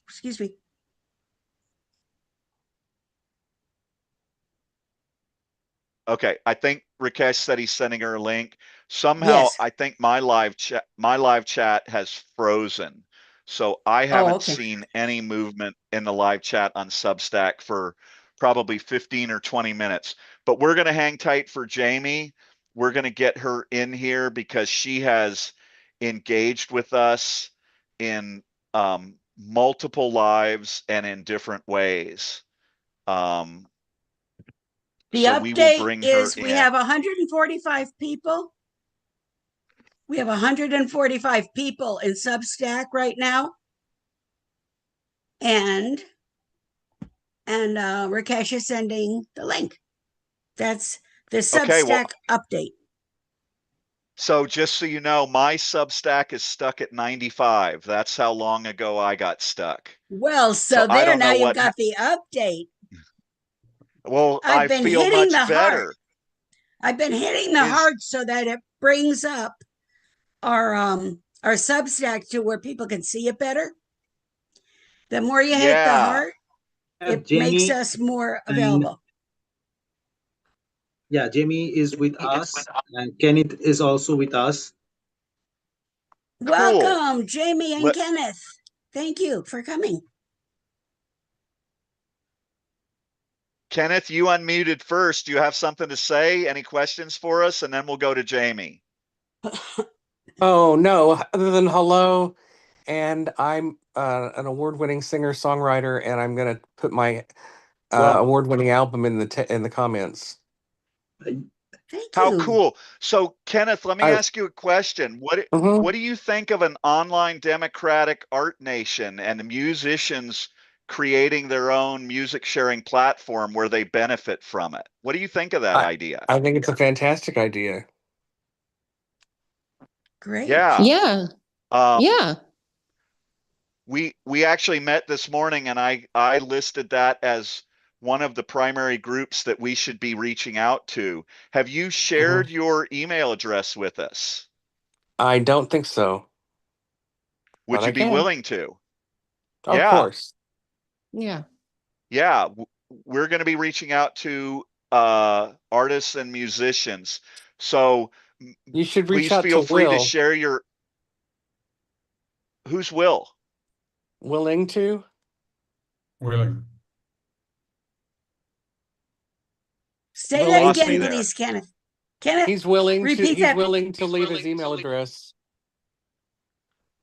S8: Excuse me.
S11: Okay, I think Rakesh said he's sending her a link. Somehow,
S8: Yes.
S11: I think my live chat has frozen, so I haven't
S8: okay.
S11: seen any movement in the live chat on Substack for probably 15 or 20 minutes. But we're going to hang tight for Jamie. We're going to get her in here because she has engaged with us in multiple lives and in different ways.
S8: The
S11: So we will
S8: update
S11: bring her
S8: is we
S11: in.
S8: have 145 people. We have 145 people in Substack right now. And Rakesh is sending the link. That's the Substack update.
S11: So just so you know, my Substack is stuck at 95. That's how long ago I got stuck.
S8: Well, so
S11: I
S8: there
S11: don't
S8: now
S11: know
S8: you've
S11: what.
S8: got the update.
S11: Well,
S8: I've
S11: I
S8: been
S11: feel
S8: hitting
S11: much
S8: the heart.
S11: better.
S8: I've been hitting the heart so that it brings up our Substack to where people can see it better. The more you hit the heart, it makes us more available.
S1: Yeah, Jamie is with us, and Kenneth is also with us.
S11: Cool.
S8: Welcome, Jamie and Kenneth. Thank you for coming.
S11: Kenneth, you unmuted first. Do you have something to say? Any questions for us? And then we'll go to Jamie.
S12: Oh, no, other than hello. And I'm an award-winning singer-songwriter, and I'm going to put my award-winning album in the comments.
S8: Thank you.
S11: How cool. So, Kenneth, let me ask you a question. What do you think of an online democratic art nation and the musicians creating their own music sharing platform where they benefit from it? What do you think of that idea?
S12: I think it's a fantastic idea.
S8: Great.
S11: Yeah. Yeah. We actually met this morning and I listed that as one of the primary groups that we should be reaching out to. Have you shared your email address with us?
S12: I don't think so.
S11: Would you be willing to?
S12: Of course.
S11: Yeah. We're going to be reaching out to artists and musicians. So
S12: you should reach
S11: please
S12: out
S11: feel
S12: to
S11: free
S12: Will.
S11: to share your. Who's Will?
S12: Willing to?
S7: Willing.
S8: Say that again, please, Kenneth. Kenneth,
S12: he's willing to.
S8: repeat
S12: He's
S8: that.
S12: willing to leave his email address.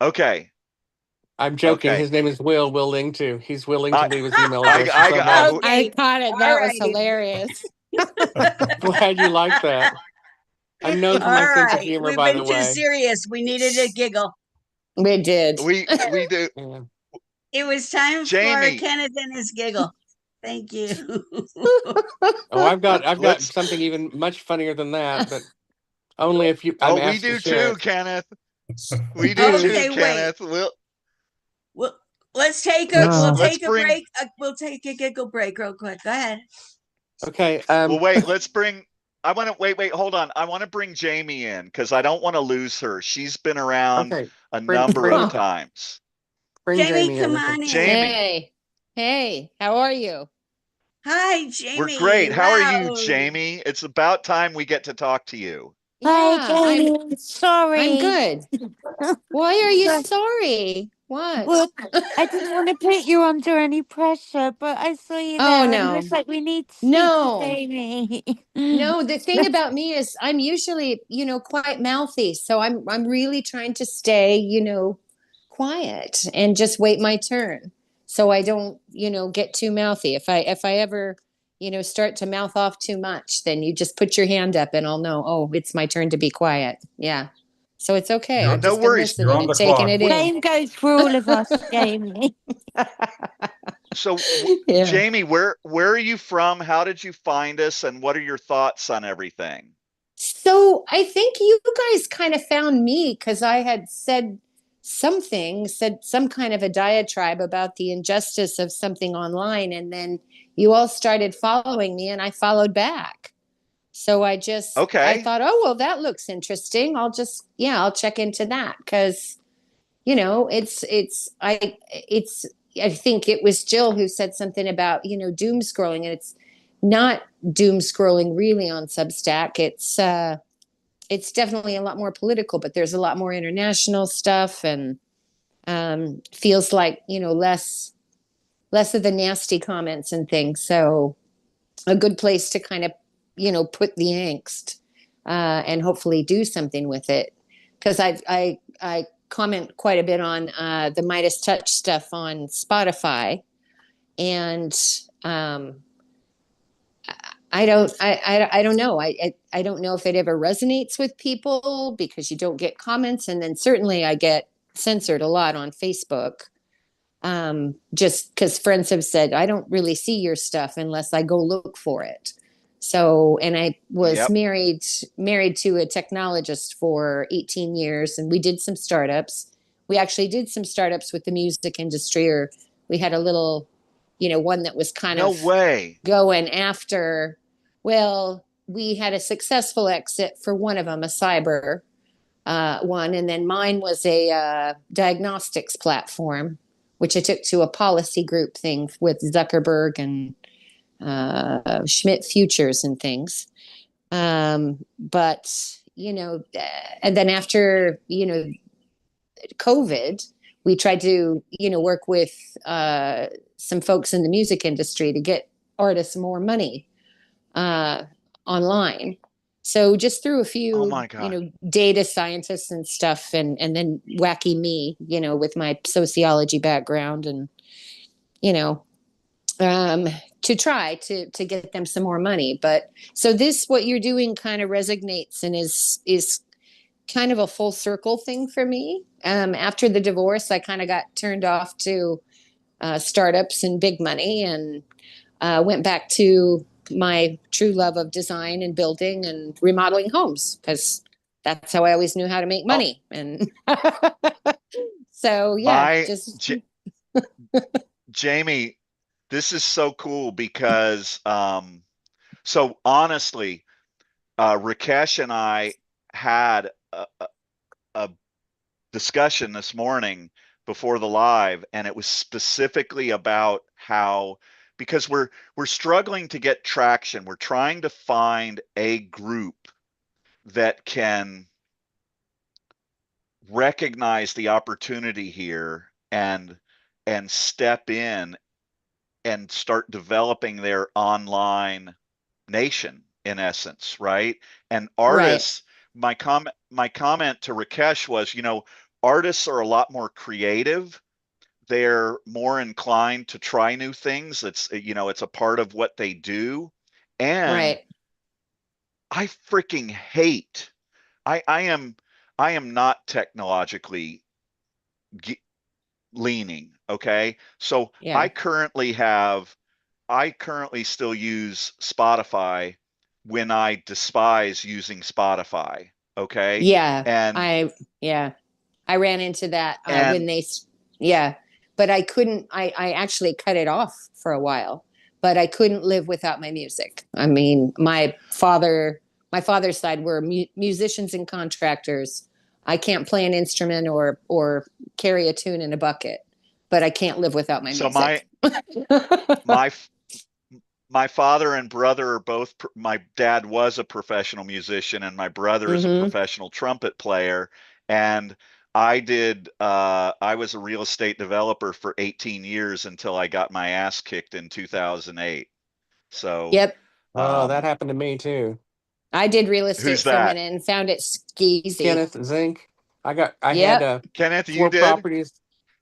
S11: Okay.
S12: I'm joking.
S11: Okay.
S12: His name is Will Willing to. He's willing to leave his email address.
S13: I caught it. That was hilarious.
S12: Glad you like that. I'm known for
S8: All
S12: my sense of
S8: right,
S12: humor,
S8: we've
S12: by
S8: been
S12: the
S8: too
S12: way.
S8: serious. We needed a giggle.
S11: We did.
S2: We do.
S12: Yeah.
S8: It was time for
S2: Jamie,
S8: Kenneth and his giggle. Thank you.
S12: Oh, I've got
S2: let's.
S12: something even much funnier than that, but only if I'm
S2: Oh, we
S12: asked to
S2: do
S12: share
S2: too,
S12: it.
S2: Kenneth. We do
S12: Do.
S2: too,
S8: Okay, wait.
S2: Kenneth. We'll
S8: Well, let's take a
S2: let's
S8: we'll
S2: let's
S8: take a
S2: bring.
S8: break. We'll take a giggle break real quick. Go ahead.
S12: Okay.
S2: Well, wait. Let's bring. I want to wait. Hold on. I want to bring Jamie in because I don't want to lose her. She's been around
S12: Okay.
S2: a
S12: Bring
S2: number of
S12: bring
S2: times.
S12: bring
S8: Jamie,
S12: Jamie
S8: come
S12: in.
S8: on in.
S2: Jamie,
S11: Hey, how are you?
S8: Hi,
S2: we're
S8: Jamie.
S2: great. How are you,
S8: Wow.
S2: Jamie? It's about time we get to talk to you.
S10: Hi,
S11: Yeah,
S10: Jamie.
S11: I'm
S10: Sorry.
S11: good. Why are you
S10: But-
S11: sorry? What?
S10: Well, I didn't want to put you under any pressure, but I saw you
S11: Oh
S10: there and I
S11: no.
S10: was like, we need to speak to
S11: No.
S10: Jamie.
S11: No, the thing about me is I'm usually, quite mouthy. So I'm really trying to stay, quiet and just wait my turn. So I don't, get too mouthy. If I ever, start to mouth off too much, then you just put your hand up and I'll know, oh, it's my turn to be quiet. Yeah. So it's okay.
S2: No,
S11: I've
S2: no
S11: just been
S2: worries.
S7: You're
S11: listening
S7: on
S11: and
S7: the
S11: taking
S7: clock.
S11: it in.
S10: Same goes for all of us, Jamie.
S2: So,
S11: Yeah.
S2: Jamie, where are you from? How did you find us, and what are your thoughts on everything?
S11: So I think you guys kind of found me because I had said some kind of a diatribe about the injustice of something online. And then you all started following me and I followed back. So I
S2: Okay.
S11: thought, oh, well, that looks interesting. I'll check into that because, I think it was Jill who said something about, doom scrolling, and it's not doom scrolling really on Substack. It's definitely a lot more political, but there's a lot more international stuff and feels like less of the nasty comments and things. So a good place to kind of put the angst and hopefully do something with it because I comment quite a bit on the Midas Touch stuff on Spotify and um, I don't know. I don't know if it ever resonates with people because you don't get comments, and then certainly I get censored a lot on Facebook. Just because friends have said I don't really see your stuff unless I go look for it. So, and I was
S2: Yep.
S11: married to a technologist for 18 years, and we did some startups. We actually did some startups with the music industry, or we had a little, one that was kind
S2: No
S11: of
S2: way.
S11: going after. Well, we had a successful exit for one of them, a cyber one, and then mine was a diagnostics platform, which I took to a policy group thing with Zuckerberg and Schmidt Futures and things. But and then after COVID, we tried to work with some folks in the music industry to get artists more money uh, online. So just through a
S2: Oh
S11: few,
S2: my God.
S11: data scientists and stuff, and then wacky me, with my sociology background, and you know, um, to try to get them some more money. But so this, what you're doing, kind of resonates and is kind of a full circle thing for me. After the divorce, I kind of got turned off to startups and big money, and went back to my true love of design and building and remodeling homes because that's how I always knew how to make
S2: Oh,
S11: money. And so, yeah,
S2: my
S11: just
S2: J Jamie, this is so cool because so honestly, Rakesh and I had a discussion this morning before the live, and it was specifically about how because we're struggling to get traction. We're trying to find a group that can recognize the opportunity here and step in and start developing their online nation in essence, right? And
S11: right,
S2: artists, my comment to Rakesh was, artists are a lot more creative. They're more inclined to try new things. It's a part of what they do. And
S11: right, I freaking hate. I am not technologically leaning. Okay, so
S13: Yeah.
S11: I currently still use Spotify when I despise using Spotify. Okay,
S13: Yeah.
S11: and
S13: I ran into that when
S11: and
S13: yeah, but I couldn't, I actually cut it off for a while, but I couldn't live without my music. I mean, my father's side were musicians and contractors. I can't play an instrument or carry a tune in a bucket, but I can't live without my
S11: so
S13: music.
S11: my my father and brother are both my dad was a professional musician and my brother is a
S13: Mm-hmm.
S11: professional trumpet player, and I was a real estate developer for 18 years until I got my ass kicked in 2008. So
S13: Yep.
S12: Oh, that happened to me too.
S13: I did real estate
S11: who's
S13: for a
S11: that?
S13: minute and found it skeezy.
S12: Kenneth Zink. I had
S13: Yep.
S11: Kenneth, you
S12: 4
S11: did?
S12: properties.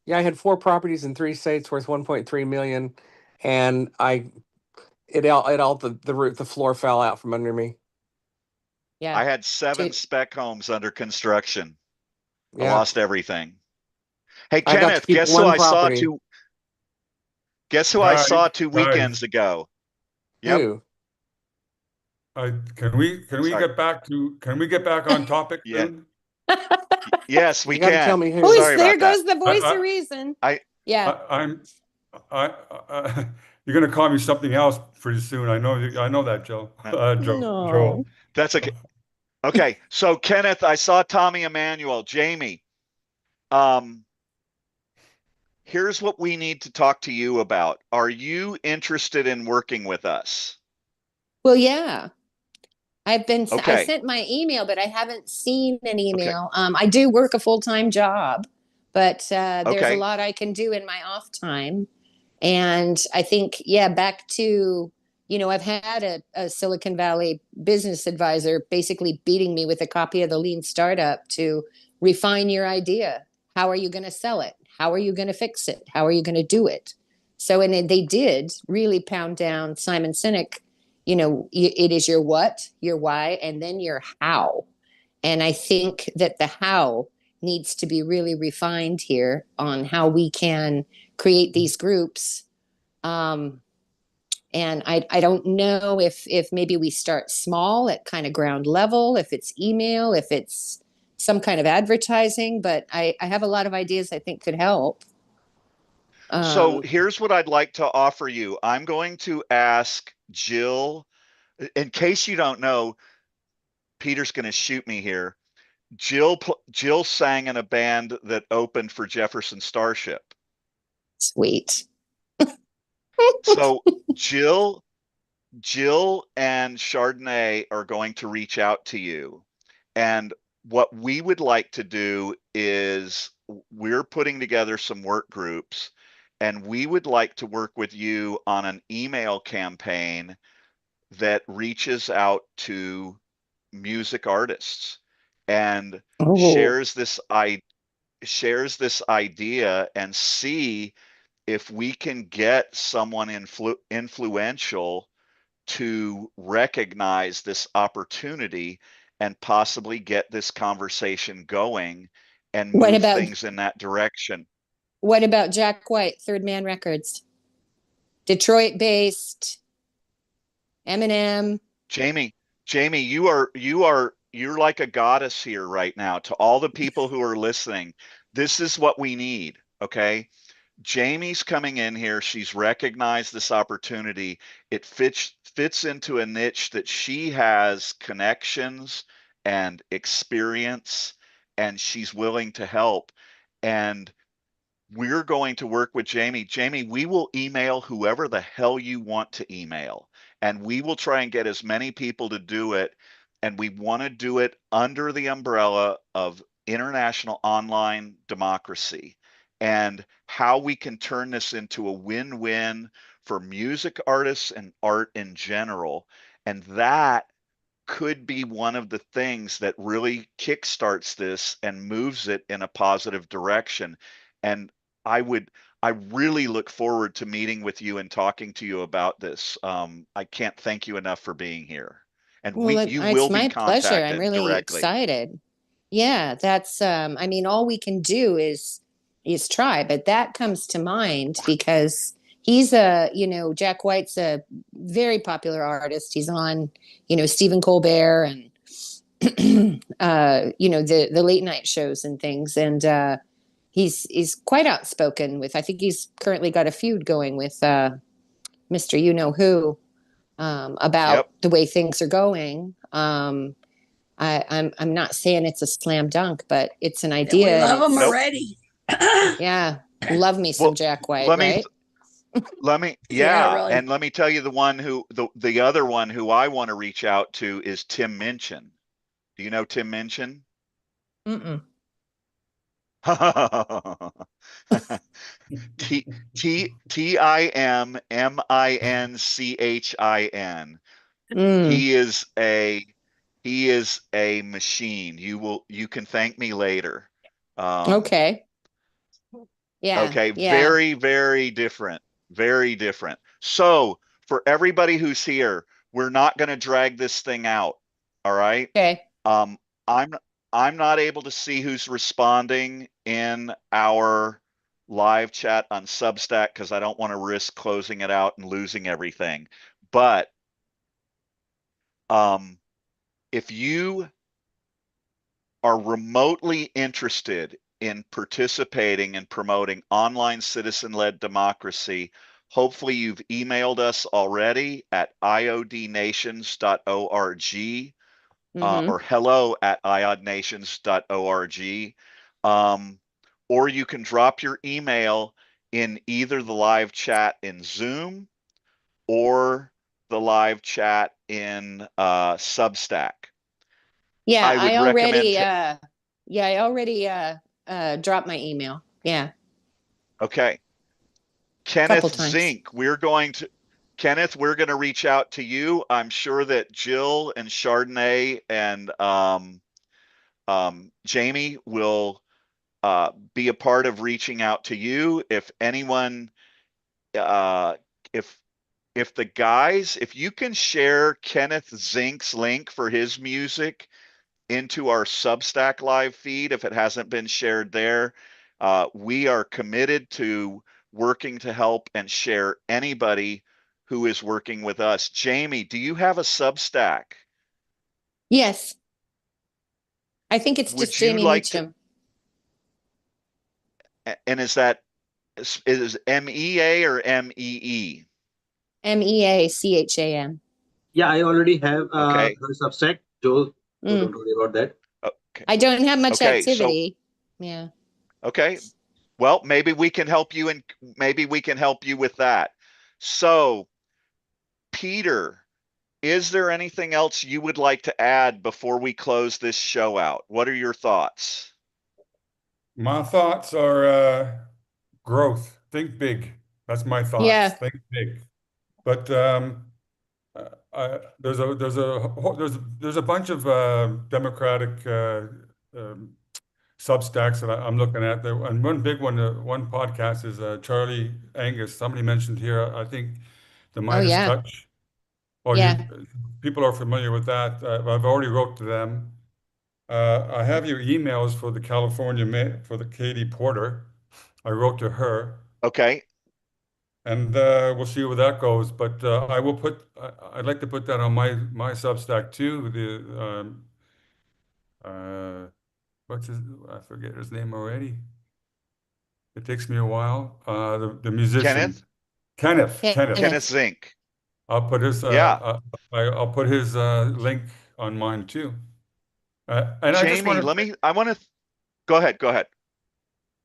S12: Yeah, I had 4 properties in 3 states worth 1.3 million, and the floor fell out from under me.
S13: Yeah.
S11: I had 7
S13: Two.
S11: spec homes under construction. I
S12: Yeah,
S11: lost everything. Hey
S12: I got to
S11: Kenneth,
S12: keep one property.
S11: guess who I saw two weekends
S7: Guys,
S11: ago? Yep.
S12: Who?
S7: can we
S11: Sorry.
S7: get back to can we get back on topic
S11: Yeah.
S7: soon?
S11: Yes, we
S12: You got to tell
S11: can.
S12: me who.
S13: Who's
S11: Sorry
S13: there
S11: about that.
S13: goes the voice of
S7: I
S13: reason.
S11: I
S13: Yeah.
S7: I'm I you're gonna call me something else pretty soon. I know that, Joe.
S13: No.
S7: Joel.
S11: that's okay. Okay. So Kenneth, I saw Tommy Emmanuel, Jamie. Um, here's what we need to talk to you about. Are you interested in working with us?
S13: Well, yeah. I
S11: Okay.
S13: sent my email, but I haven't seen an
S11: Okay.
S13: email. I do work a full-time job, but there's a
S11: Okay.
S13: lot I can do in my off time. And I think, yeah, back to, I've had a Silicon Valley business advisor basically beating me with a copy of the Lean Startup to refine your idea. How are you going to sell it? How are you going to fix it? How are you going to do it? So, and they did really pound down Simon Sinek. It is your what, your why, and then your how. And I think that the how needs to be really refined here on how we can create these groups. Um, and I don't know if maybe we start small at kind of ground level, if it's email, if it's some kind of advertising, but I have a lot of ideas I think could help.
S11: So
S13: Um,
S11: here's what I'd like to offer you. I'm going to ask Jill, in case you don't know, Peter's going to shoot me here. Jill sang in a band that opened for Jefferson Starship.
S13: Sweet.
S11: So Jill and Chardonnay are going to reach out to you. And what we would like to do is we're putting together some work groups, and we would like to work with you on an email campaign that reaches out to music artists and
S13: Oh,
S11: shares this idea and see if we can get someone influential to recognize this opportunity and possibly get this conversation going and
S13: what
S11: move
S13: about
S11: things in that direction.
S13: Jack White, Third Man Records, Detroit based, Eminem?
S11: Jamie, you're like a goddess here right now. To all the people who are listening, this is what we need, okay? Jamie's coming in here. She's recognized this opportunity. It fits into a niche that she has connections and experience, and she's willing to help. And we're going to work with Jamie. Jamie, we will email whoever the hell you want to email, and we will try and get as many people to do it. And we want to do it under the umbrella of international online democracy and how we can turn this into a win-win for music artists and art in general. And that could be one of the things that really kickstarts this and moves it in a positive direction. And I would, I really look forward to meeting with you and talking to you about this. I can't thank you enough for being here.
S2: and
S13: Well,
S2: you
S13: it's
S2: will be
S13: my pleasure. I'm
S2: contacted
S13: really
S2: directly.
S13: excited. Yeah, that's I mean, all we can do is try, but that comes to mind because he's Jack White's a very popular artist. He's on, Stephen Colbert and the late night shows and things, and he's quite outspoken with. I think he's currently got a feud going with Mr. You Know Who about
S2: Yep.
S13: the way things are going. I'm not saying it's a slam dunk, but it's an
S8: And we
S13: idea, and
S8: love them
S2: Nope.
S8: already.
S13: yeah, love me some
S2: Well,
S13: Jack White,
S2: let me
S13: right?
S8: Yeah,
S2: yeah,
S8: really.
S2: and let me tell you the other one who I want to reach out to is Tim Minchin. Do you know Tim Minchin?
S9: Mm-mm.
S2: Tim Minchin.
S13: Mm,
S2: He is a machine. You can thank me later. Um,
S13: okay. Yeah,
S2: okay,
S13: yeah.
S2: very, very different. Very different. So for everybody who's here, we're not going to drag this thing out. All right.
S13: Okay.
S2: Um, I'm I'm not able to see who's responding in our live chat on Substack because I don't want to risk closing it out and losing everything. But um, if you are remotely interested in participating and promoting online citizen-led democracy, hopefully you've emailed us already at iodnations.org
S13: Mm-hmm.
S2: or hello@iodnations.org. Or you can drop your email in either the live chat in Zoom or the live chat in Substack.
S13: Yeah,
S2: I would recommend
S13: I already dropped my email. Yeah,
S2: okay.
S13: a couple
S2: Kenneth
S13: times.
S2: Zink, Kenneth, we're going to reach out to you. I'm sure that Jill and Chardonnay and Jamie will be a part of reaching out to you. If anyone, uh, if if you can share Kenneth Zink's link for his music into our Substack live feed, if it hasn't been shared there, we are committed to working to help and share anybody who is working with us. Jamie, do you have a Substack?
S13: Yes, I think it's just
S2: Would you
S13: Jamie
S2: like to,
S13: Meacham.
S2: and is MEA or MEE?
S13: MEACHAM.
S1: Yeah, I already have
S2: Okay.
S1: her Substack, Joel, so
S13: Mm.
S1: don't worry about that.
S2: Okay.
S13: I don't have much
S2: Okay. So,
S13: activity. Yeah.
S2: okay. Well, maybe we can help you and maybe we can help you with that. So, Peter, is there anything else you would like to add before we close this show out? What are your thoughts?
S7: My thoughts are growth. Think big. That's my thoughts.
S13: Yeah.
S7: Think big. But there's a bunch of Democratic Substacks that I'm looking at there, and one big one, one podcast is Charlie Angus. Somebody mentioned here, I think, the
S13: Oh,
S7: Midas
S13: yeah.
S7: Touch. Oh,
S13: Yeah.
S7: people are familiar with that. I've already wrote to them. I have your emails for the for the Katie Porter. I wrote to her,
S2: Okay.
S7: and we'll see where that goes. But I will I'd like to put that on my Substack too. Uh, what's his? I forget his name already. It takes me a while. The musician,
S2: Kenneth?
S7: Kenneth.
S2: Kenneth
S13: Kenneth.
S2: Zink.
S7: I'll put his
S2: Yeah.
S7: I'll put his link on mine too. And
S2: Jamie, I want to, go ahead. Go ahead.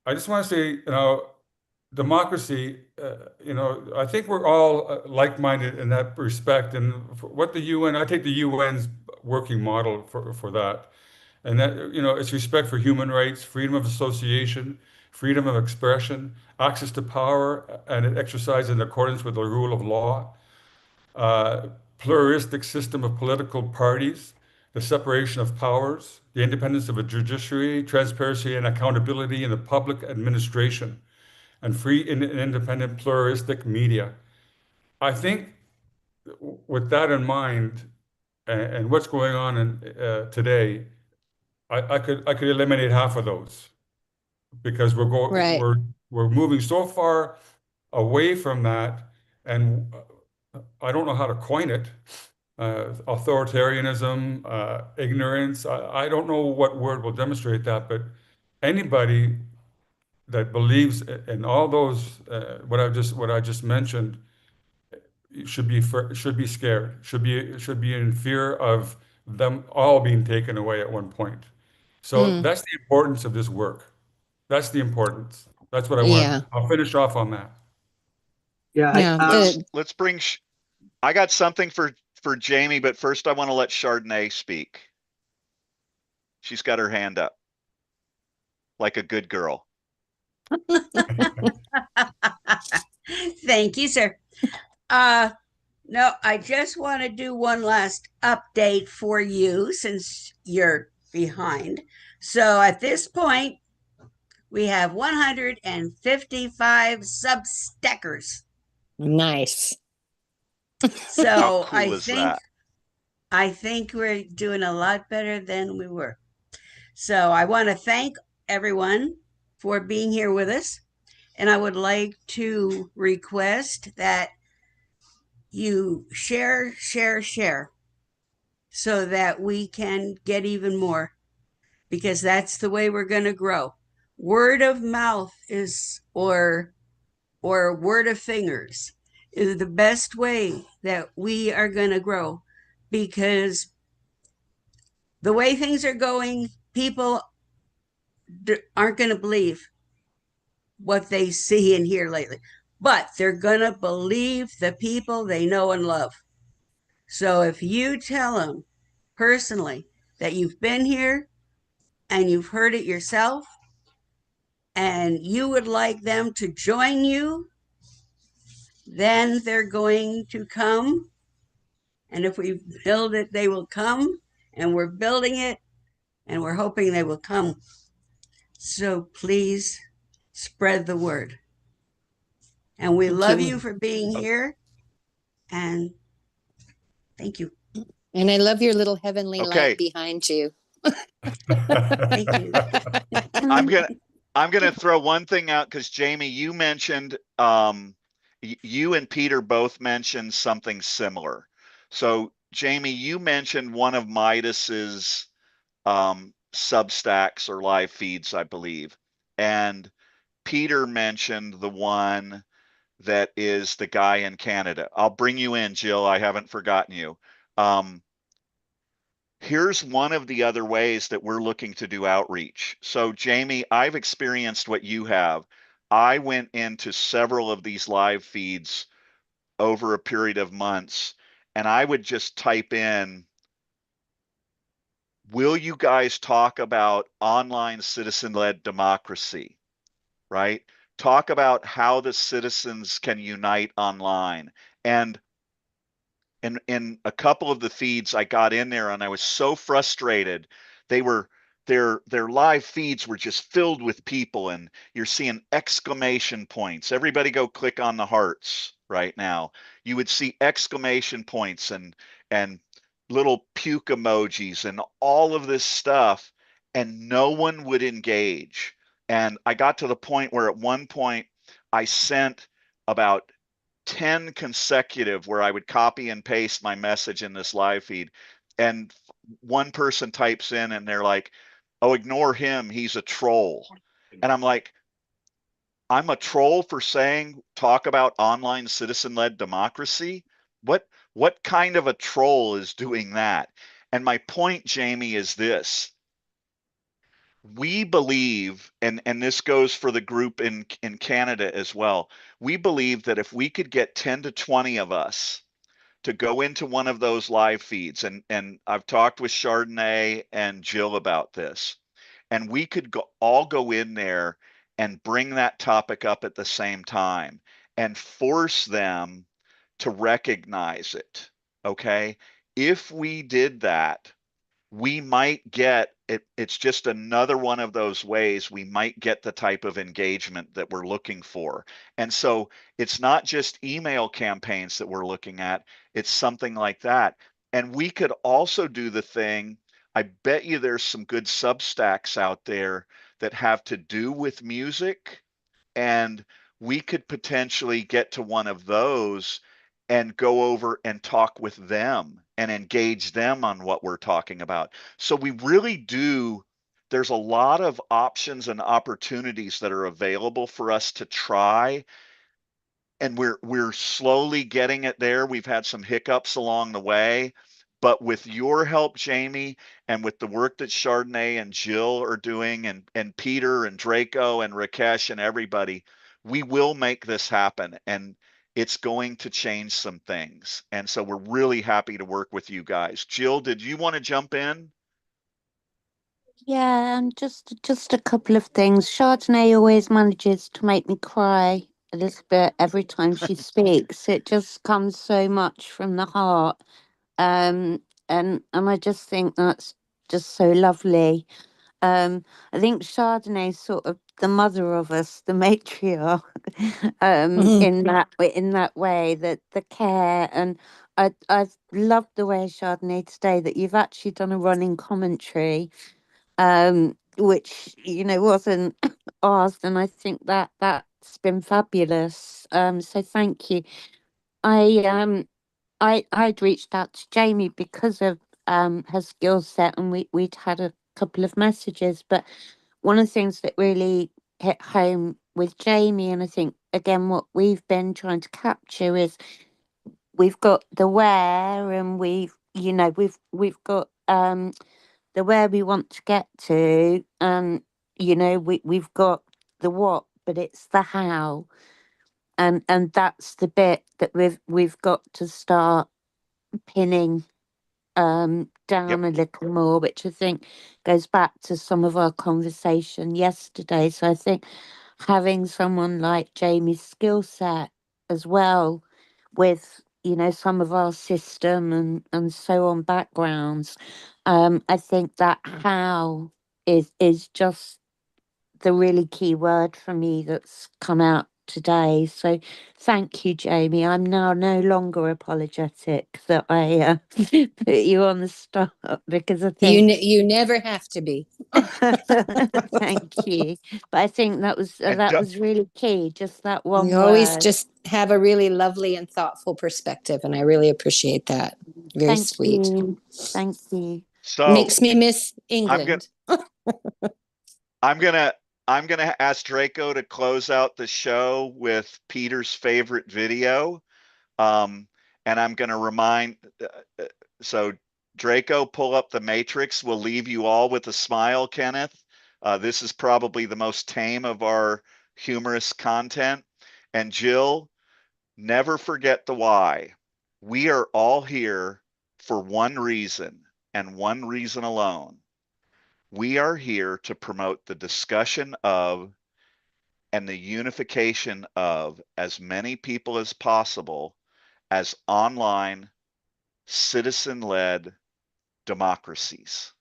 S7: I just want to say, democracy, I think we're all like-minded in that respect. And for what the UN, I take the UN's working model for that. And that, it's respect for human rights, freedom of association, freedom of expression, access to power, and it exercised in accordance with the rule of law, uh, pluralistic system of political parties, the separation of powers, the independence of a judiciary, transparency and accountability in the public administration, and free and independent pluralistic media. I think with that in mind, and what's going on in today, I could eliminate half of those because
S13: Right.
S7: we're moving so far away from that, and I don't know how to coin it. Authoritarianism, ignorance. I don't know what word will demonstrate that, but anybody that believes in all those what I just mentioned should be scared, should be in fear of them all being taken away at one point. So
S13: Mm,
S7: that's the importance of this work. That's the importance. That's what I want.
S13: yeah.
S7: I'll finish off on that.
S1: Yeah,
S13: Yeah.
S2: Let's bring. I got something for Jamie, but first I want to let Chardonnay speak. She's got her hand up, like a good girl.
S8: Thank you, sir. No, I just want to do one last update for you since you're behind. So at this point, we have 155 Substackers.
S13: Nice.
S2: How
S8: So
S2: cool is that?
S8: I think we're doing a lot better than we were. So I want to thank everyone for being here with us. And I would like to request that you share so that we can get even more because that's the way we're going to grow. Word of mouth is or word of fingers is the best way that we are going to grow because the way things are going, people aren't going to believe what they see and hear lately, but they're going to believe the people they know and love. So if you tell them personally that you've been here and you've heard it yourself and you would like them to join you, then they're going to come. And if we build it, they will come. And we're building it and we're hoping they will come. So please spread the word. And we
S13: Thank
S8: love
S13: you.
S8: you for being here. And thank you.
S13: And I love your little heavenly light
S2: Okay,
S13: behind you.
S8: Thank you.
S2: I'm gonna throw one thing out because Jamie, you mentioned you and Peter both mentioned something similar. So Jamie, you mentioned one of Midas's Substacks or live feeds, I believe, and Peter mentioned the one that is the guy in Canada. I'll bring you in, Jill. I haven't forgotten you. Here's one of the other ways that we're looking to do outreach. So, Jamie, I've experienced what you have. I went into several of these live feeds over a period of months, and I would just type in, will you guys talk about online citizen led democracy? Right? Talk about how the citizens can unite online. And in a couple of the feeds I got in there and I was so frustrated. They were their live feeds were just filled with people and you're seeing exclamation points. Everybody go click on the hearts right now. You would see exclamation points and little puke emojis and all of this stuff and no one would engage. And I got to the point where at one point I sent about 10 consecutive where I would copy and paste my message in this live feed. And one person types in and they're like, oh, ignore him. He's a troll. And I'm like, I'm a troll for saying talk about online citizen led democracy? What kind of a troll is doing that? And my point, Jamie, is this. We believe, and this goes for the group in Canada as well, we believe that if we could get 10 to 20 of us to go into one of those live feeds, and I've talked with Chardonnay and Jill about this, and we could all go in there and bring that topic up at the same time and force them to recognize it, okay? If we did that, we might get it. It's just another one of those ways we might get the type of engagement that we're looking for. And so it's not just email campaigns that we're looking at, it's something like that.
S11: And we could also do the thing, I bet you there's some good Substacks out there that have to do with music, and we could potentially get to one of those and go over and talk with them and engage them on what we're talking about. So we really do, there's a lot of options and opportunities that are available for us to try, and we're slowly getting it there. We've had some hiccups along the way, but with your help, Jamie, and with the work that Chardonnay and Jill are doing, and Peter and Draco and Rakesh and everybody, we will make this happen, and it's going to change some things. And so we're really happy to work with you guys. Jill, did you want to jump in?
S10: Yeah, and just a couple of things. Chardonnay always manages to make me cry a little bit every time she speaks. It just comes so much from the heart. And I just think that's just so lovely. I think Chardonnay's sort of the mother of us, the matriarch, in that way, that the care. And I loved the way, Chardonnay, today that you've actually done a running commentary, which wasn't asked, and I think that's been fabulous. So thank you. I I'd reached out to Jamie because of her skill set, and we'd had a couple of messages. But one of the things that really hit home with Jamie, and I think again what we've been trying to capture, is we've got the where, and we've got the where we want to get to, and we've got the what, but it's the how, and that's the bit that we've got to start pinning down a little more, which I think goes back to some of our conversation yesterday. So I think having someone like Jamie's skill set as well, with some of our system and so on backgrounds, I think that how is just the really key word for me that's come out today. So thank you, Jamie. I'm now no longer apologetic that I put you on the spot, because I think
S13: You never have to be.
S10: thank you. But I think that was really key, just that one
S13: You always
S10: word.
S13: just have a really lovely and thoughtful perspective, and I really appreciate that. Very
S10: Thank
S13: sweet.
S10: you. Thank you.
S11: So
S13: Makes me miss
S11: I'm gonna
S13: England.
S11: I'm gonna I'm gonna ask Draco to close out the show with Peter's favorite video. And I'm gonna remind so Draco, pull up the matrix. We'll leave you all with a smile, Kenneth. This is probably the most tame of our humorous content. And Jill, never forget the why. We are all here for one reason, and one reason alone. We are here to promote the discussion of and the unification of as many people as possible as online, citizen-led democracies.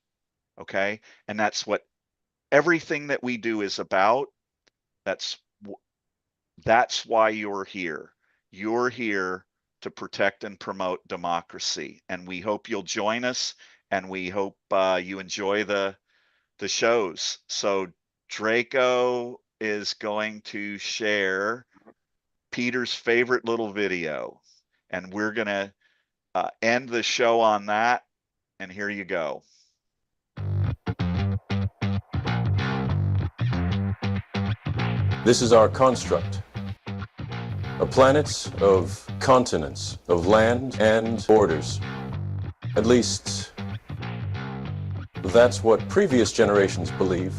S11: Okay? And that's what everything that we do is about. That's why you're here. You're here to protect and promote democracy. And we hope you'll join us, and we hope you enjoy the shows. So Draco is going to share Peter's favorite little video, and we're going to end the show on that. And here you go.
S14: This is our construct. A planet of continents, of land and borders. At least, that's what previous generations believe.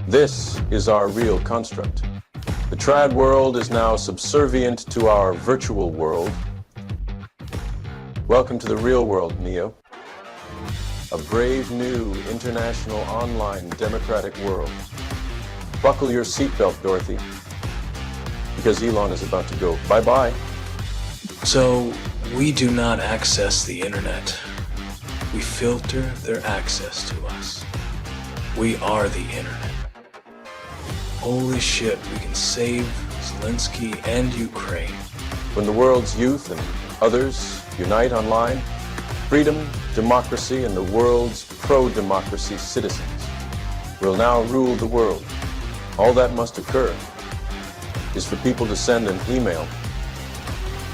S14: This is our real construct. The trad world is now subservient to our virtual world. Welcome to the real world, Neo. A brave new international online democratic world. Buckle your seatbelt, Dorothy, because Elon is about to go bye-bye.
S15: So, we do not access the internet. We filter their access to us. We are the internet. Holy shit, we can save Zelensky and Ukraine.
S14: When the world's youth and Others unite online. Freedom, democracy, and the world's pro-democracy citizens will now rule the world. All that must occur is for people to send an email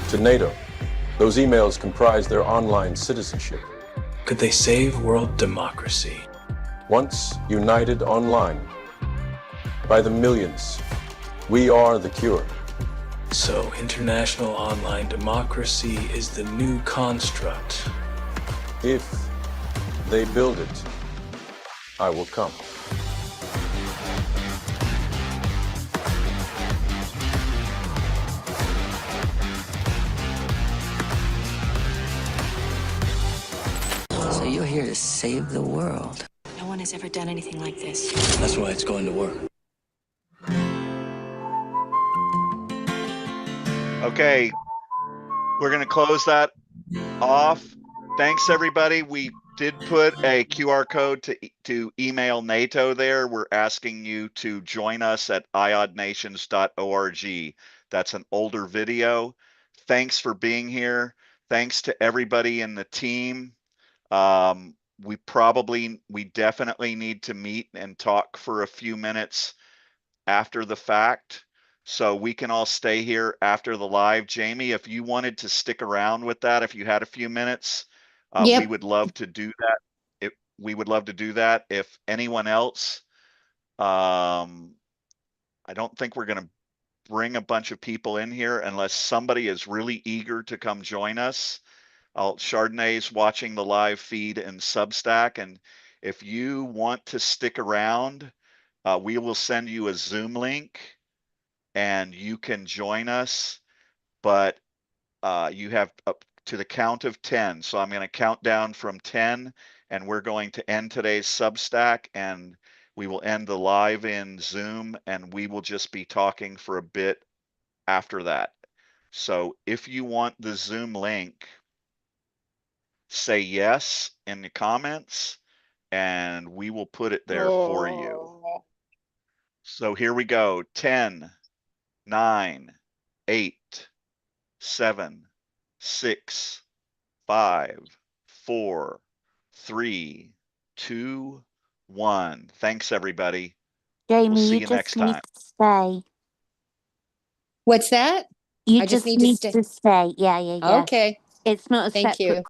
S14: to NATO. Those emails comprise their online citizenship.
S15: Could they save world democracy?
S14: Once united online, by the millions, we are the cure.
S15: So international online democracy is the new construct.
S14: If they build it, I will come.
S16: So you're here to save the world.
S17: No one has ever done anything like this.
S15: That's why it's going to work.
S11: Okay, we're going to close that off. Thanks, everybody. We did put a QR code to email NATO there. We're asking you to join us at iodnations.org. That's an older video. Thanks for being here. Thanks to everybody in the team. We definitely need to meet and talk for a few minutes after the fact, so we can all stay here after the live. Jamie, if you wanted to stick around with that, if you had a few minutes,
S13: Yep.
S11: we would love to do that. We would love to do that. If anyone else, I don't think we're going to bring a bunch of people in here unless somebody is really eager to come join us. Chardonnay's watching the live feed in Substack, and if you want to stick around, we will send you a Zoom link and you can join us, but you have up to the count of 10. So I'm going to count down from 10 and we're going to end today's Substack, and we will end the live in Zoom, and we will just be talking for a bit after that. So if you want the Zoom link, say yes in the comments and we will put it there for you. So here we go. 10, 9, 8, 7, 6, 5, 4, 3, 2, 1. Thanks, everybody. We'll
S10: Jamie,
S11: see
S10: you
S11: you
S10: just
S11: next
S10: need
S11: time.
S10: to stay.
S13: What's that?
S10: You
S13: I just
S10: just
S13: need to
S10: need
S13: stay.
S10: to stay. Yeah, yeah, yeah.
S13: Okay.
S10: It's not a
S13: Thank
S10: separate
S13: you.